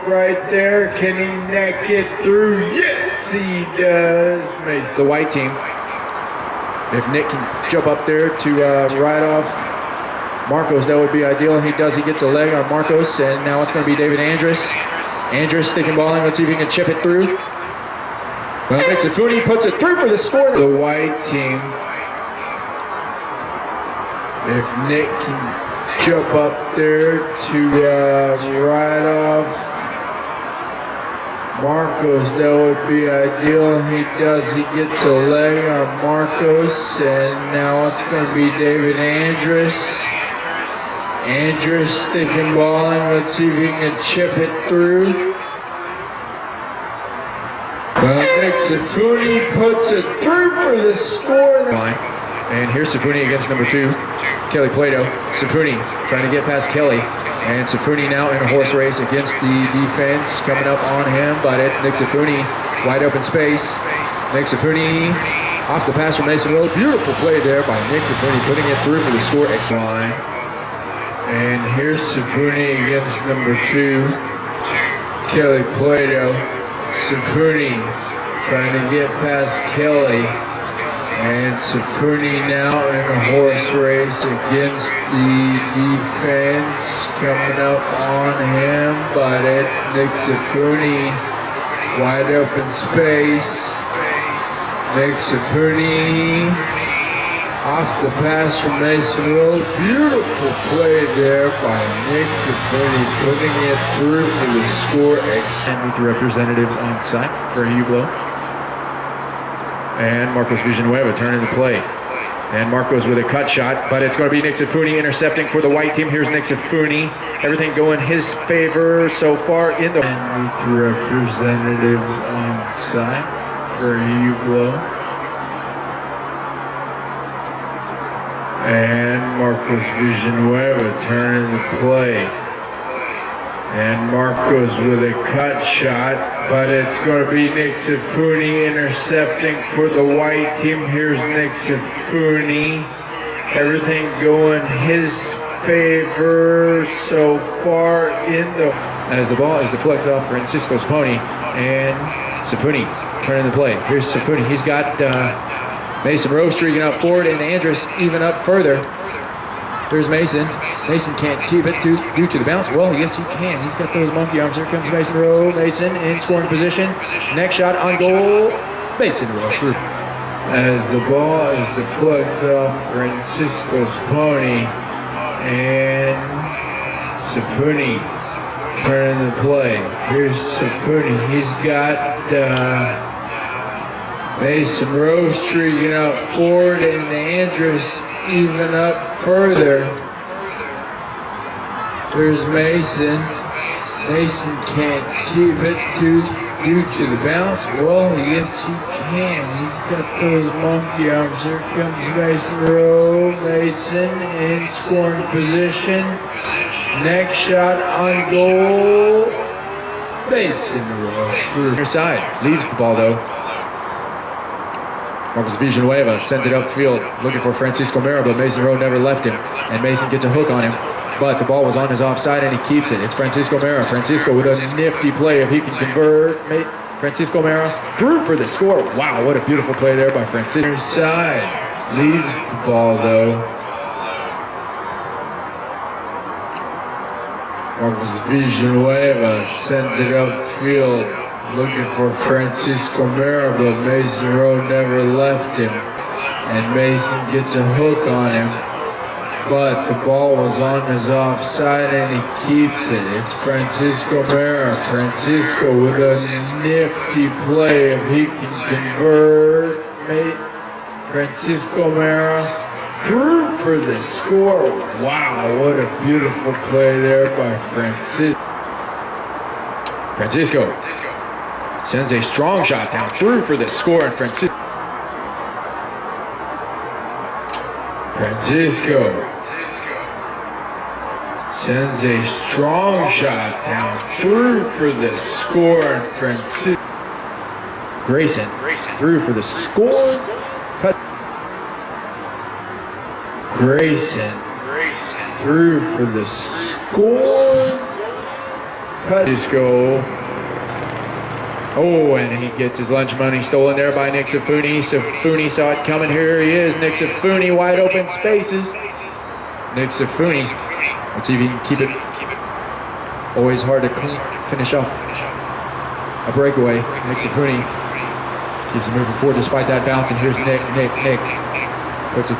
right there. Can he neck it through? Yes, he does. Mason. The white team. If Nick can jump up there to ride off Marcos, that would be ideal. He does. He gets a leg on Marcos, and now it's going to be David Andrus. Andrus sticking ball in. Let's see if he can chip it through. Well, Nick Safuni puts it through for the score. The white team. If Nick can jump up there to ride off Marcos, that would be ideal. He does. He gets a leg on Marcos, and now it's going to be David Andrus. Andrus sticking ball in. Let's see if he can chip it through. Well, Nick Safuni puts it through for the score. And here's Safuni against number 2, Kelly Plato. Safuni trying to get past Kelly. And Safuni now in a horse race against the defense coming up on him. But it's Nick Safuni, wide open space. Nick Safuni off the pass from Mason Rowe. Beautiful play there by Nick Safuni, putting it through for the score. Line. And here's Safuni against number 2, Kelly Plato. Safuni trying to get past Kelly, and Safuni now in a horse race against the defense coming up on him, but it's Nick Safuni, wide open space. Nick Safuni off the pass from Mason Rowe. Beautiful play there by Nick Safuni, putting it through for the score. And with the representatives on site for Hublot. And Marcos Villanueva turning the play. And Marcos with a cut shot, but it's going to be Nick Safuni intercepting for the white team. Here's Nick Safuni. Everything going his favor so far in the... And with the representatives on site for Hublot. And Marcos Villanueva turning the play. And Marcos with a cut shot, but it's going to be Nick Safuni intercepting for the white team. Here's Nick Safuni. Everything going his favor so far in the... As the ball is deflected off Francisco's pony. And Safuni turning the play. Here's Safuni. He's got... Mason Rowe streaking up forward, and Andrus even up further. Here's Mason. Mason can't keep it due to the bounce. Well, yes, he can. He's got those monkey arms. Here comes Mason Rowe. Mason in scoring position. Next shot on goal. Mason Rowe through. As the ball is deflected off Francisco's pony, and Safuni turning the play. Here's Safuni. He's got... Mason Rowe streaking out forward, and Andrus even up further. There's Mason. Mason can't keep it due to the bounce. Well, yes, he can. He's got those monkey arms. Here comes Mason Rowe. Mason in scoring position. Next shot on goal. Mason Rowe. Near side. Leaves the ball, though. Marcos Villanueva sends it upfield, looking for Francisco Mera, but Mason Rowe never left him. And Mason gets a hook on him, but the ball was on his offside and he keeps it. It's Francisco Mera. Francisco with a nifty play if he can convert. Francisco Mera through for the score. Wow, what a beautiful play there by Francisco. Side leaves the ball though. Marcos Villanueva sends it upfield, looking for Francisco Mera, but Mason Rowe never left him. And Mason gets a hook on him. but the ball was on his offside and he keeps it. It's Francisco Mera. Francisco with a nifty play. If he can convert, mate. Francisco Mera through for the score. Wow, what a beautiful play there by Francisco. Francisco sends a strong shot down through for the score, and Francisco sends a strong shot down through for the score, and Francisco Grayson through for the score. Cut. Grayson through for the score. Cut. Francisco. Oh, and he gets his lunch money stolen there by Nick Safuni. Safuni saw it coming. Here he is. Nick Safuni, wide open spaces. Nick Safuni. Let's see if he can keep it. Always hard to finish off a breakaway. Nick Safuni keeps moving forward despite that bounce. And here's Nick. Puts it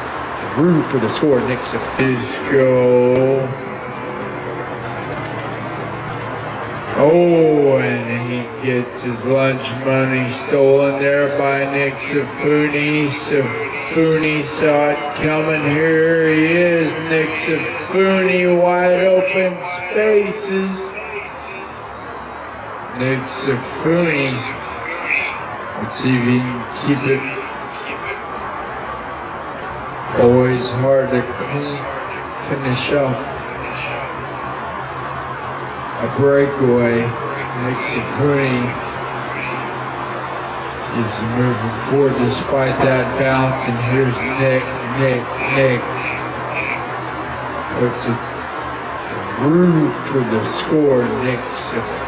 through for the score. Nick Safuni. Oh, and he gets his lunch money stolen there by Nick Safuni. Safuni saw it coming. Here he is, Nick Safuni, wide open spaces. Nick Safuni. Let's see if he can keep it. Always hard to finish off a breakaway. Nick Safuni keeps moving forward despite that bounce, and here's Nick puts it through for the score. Nick Safuni.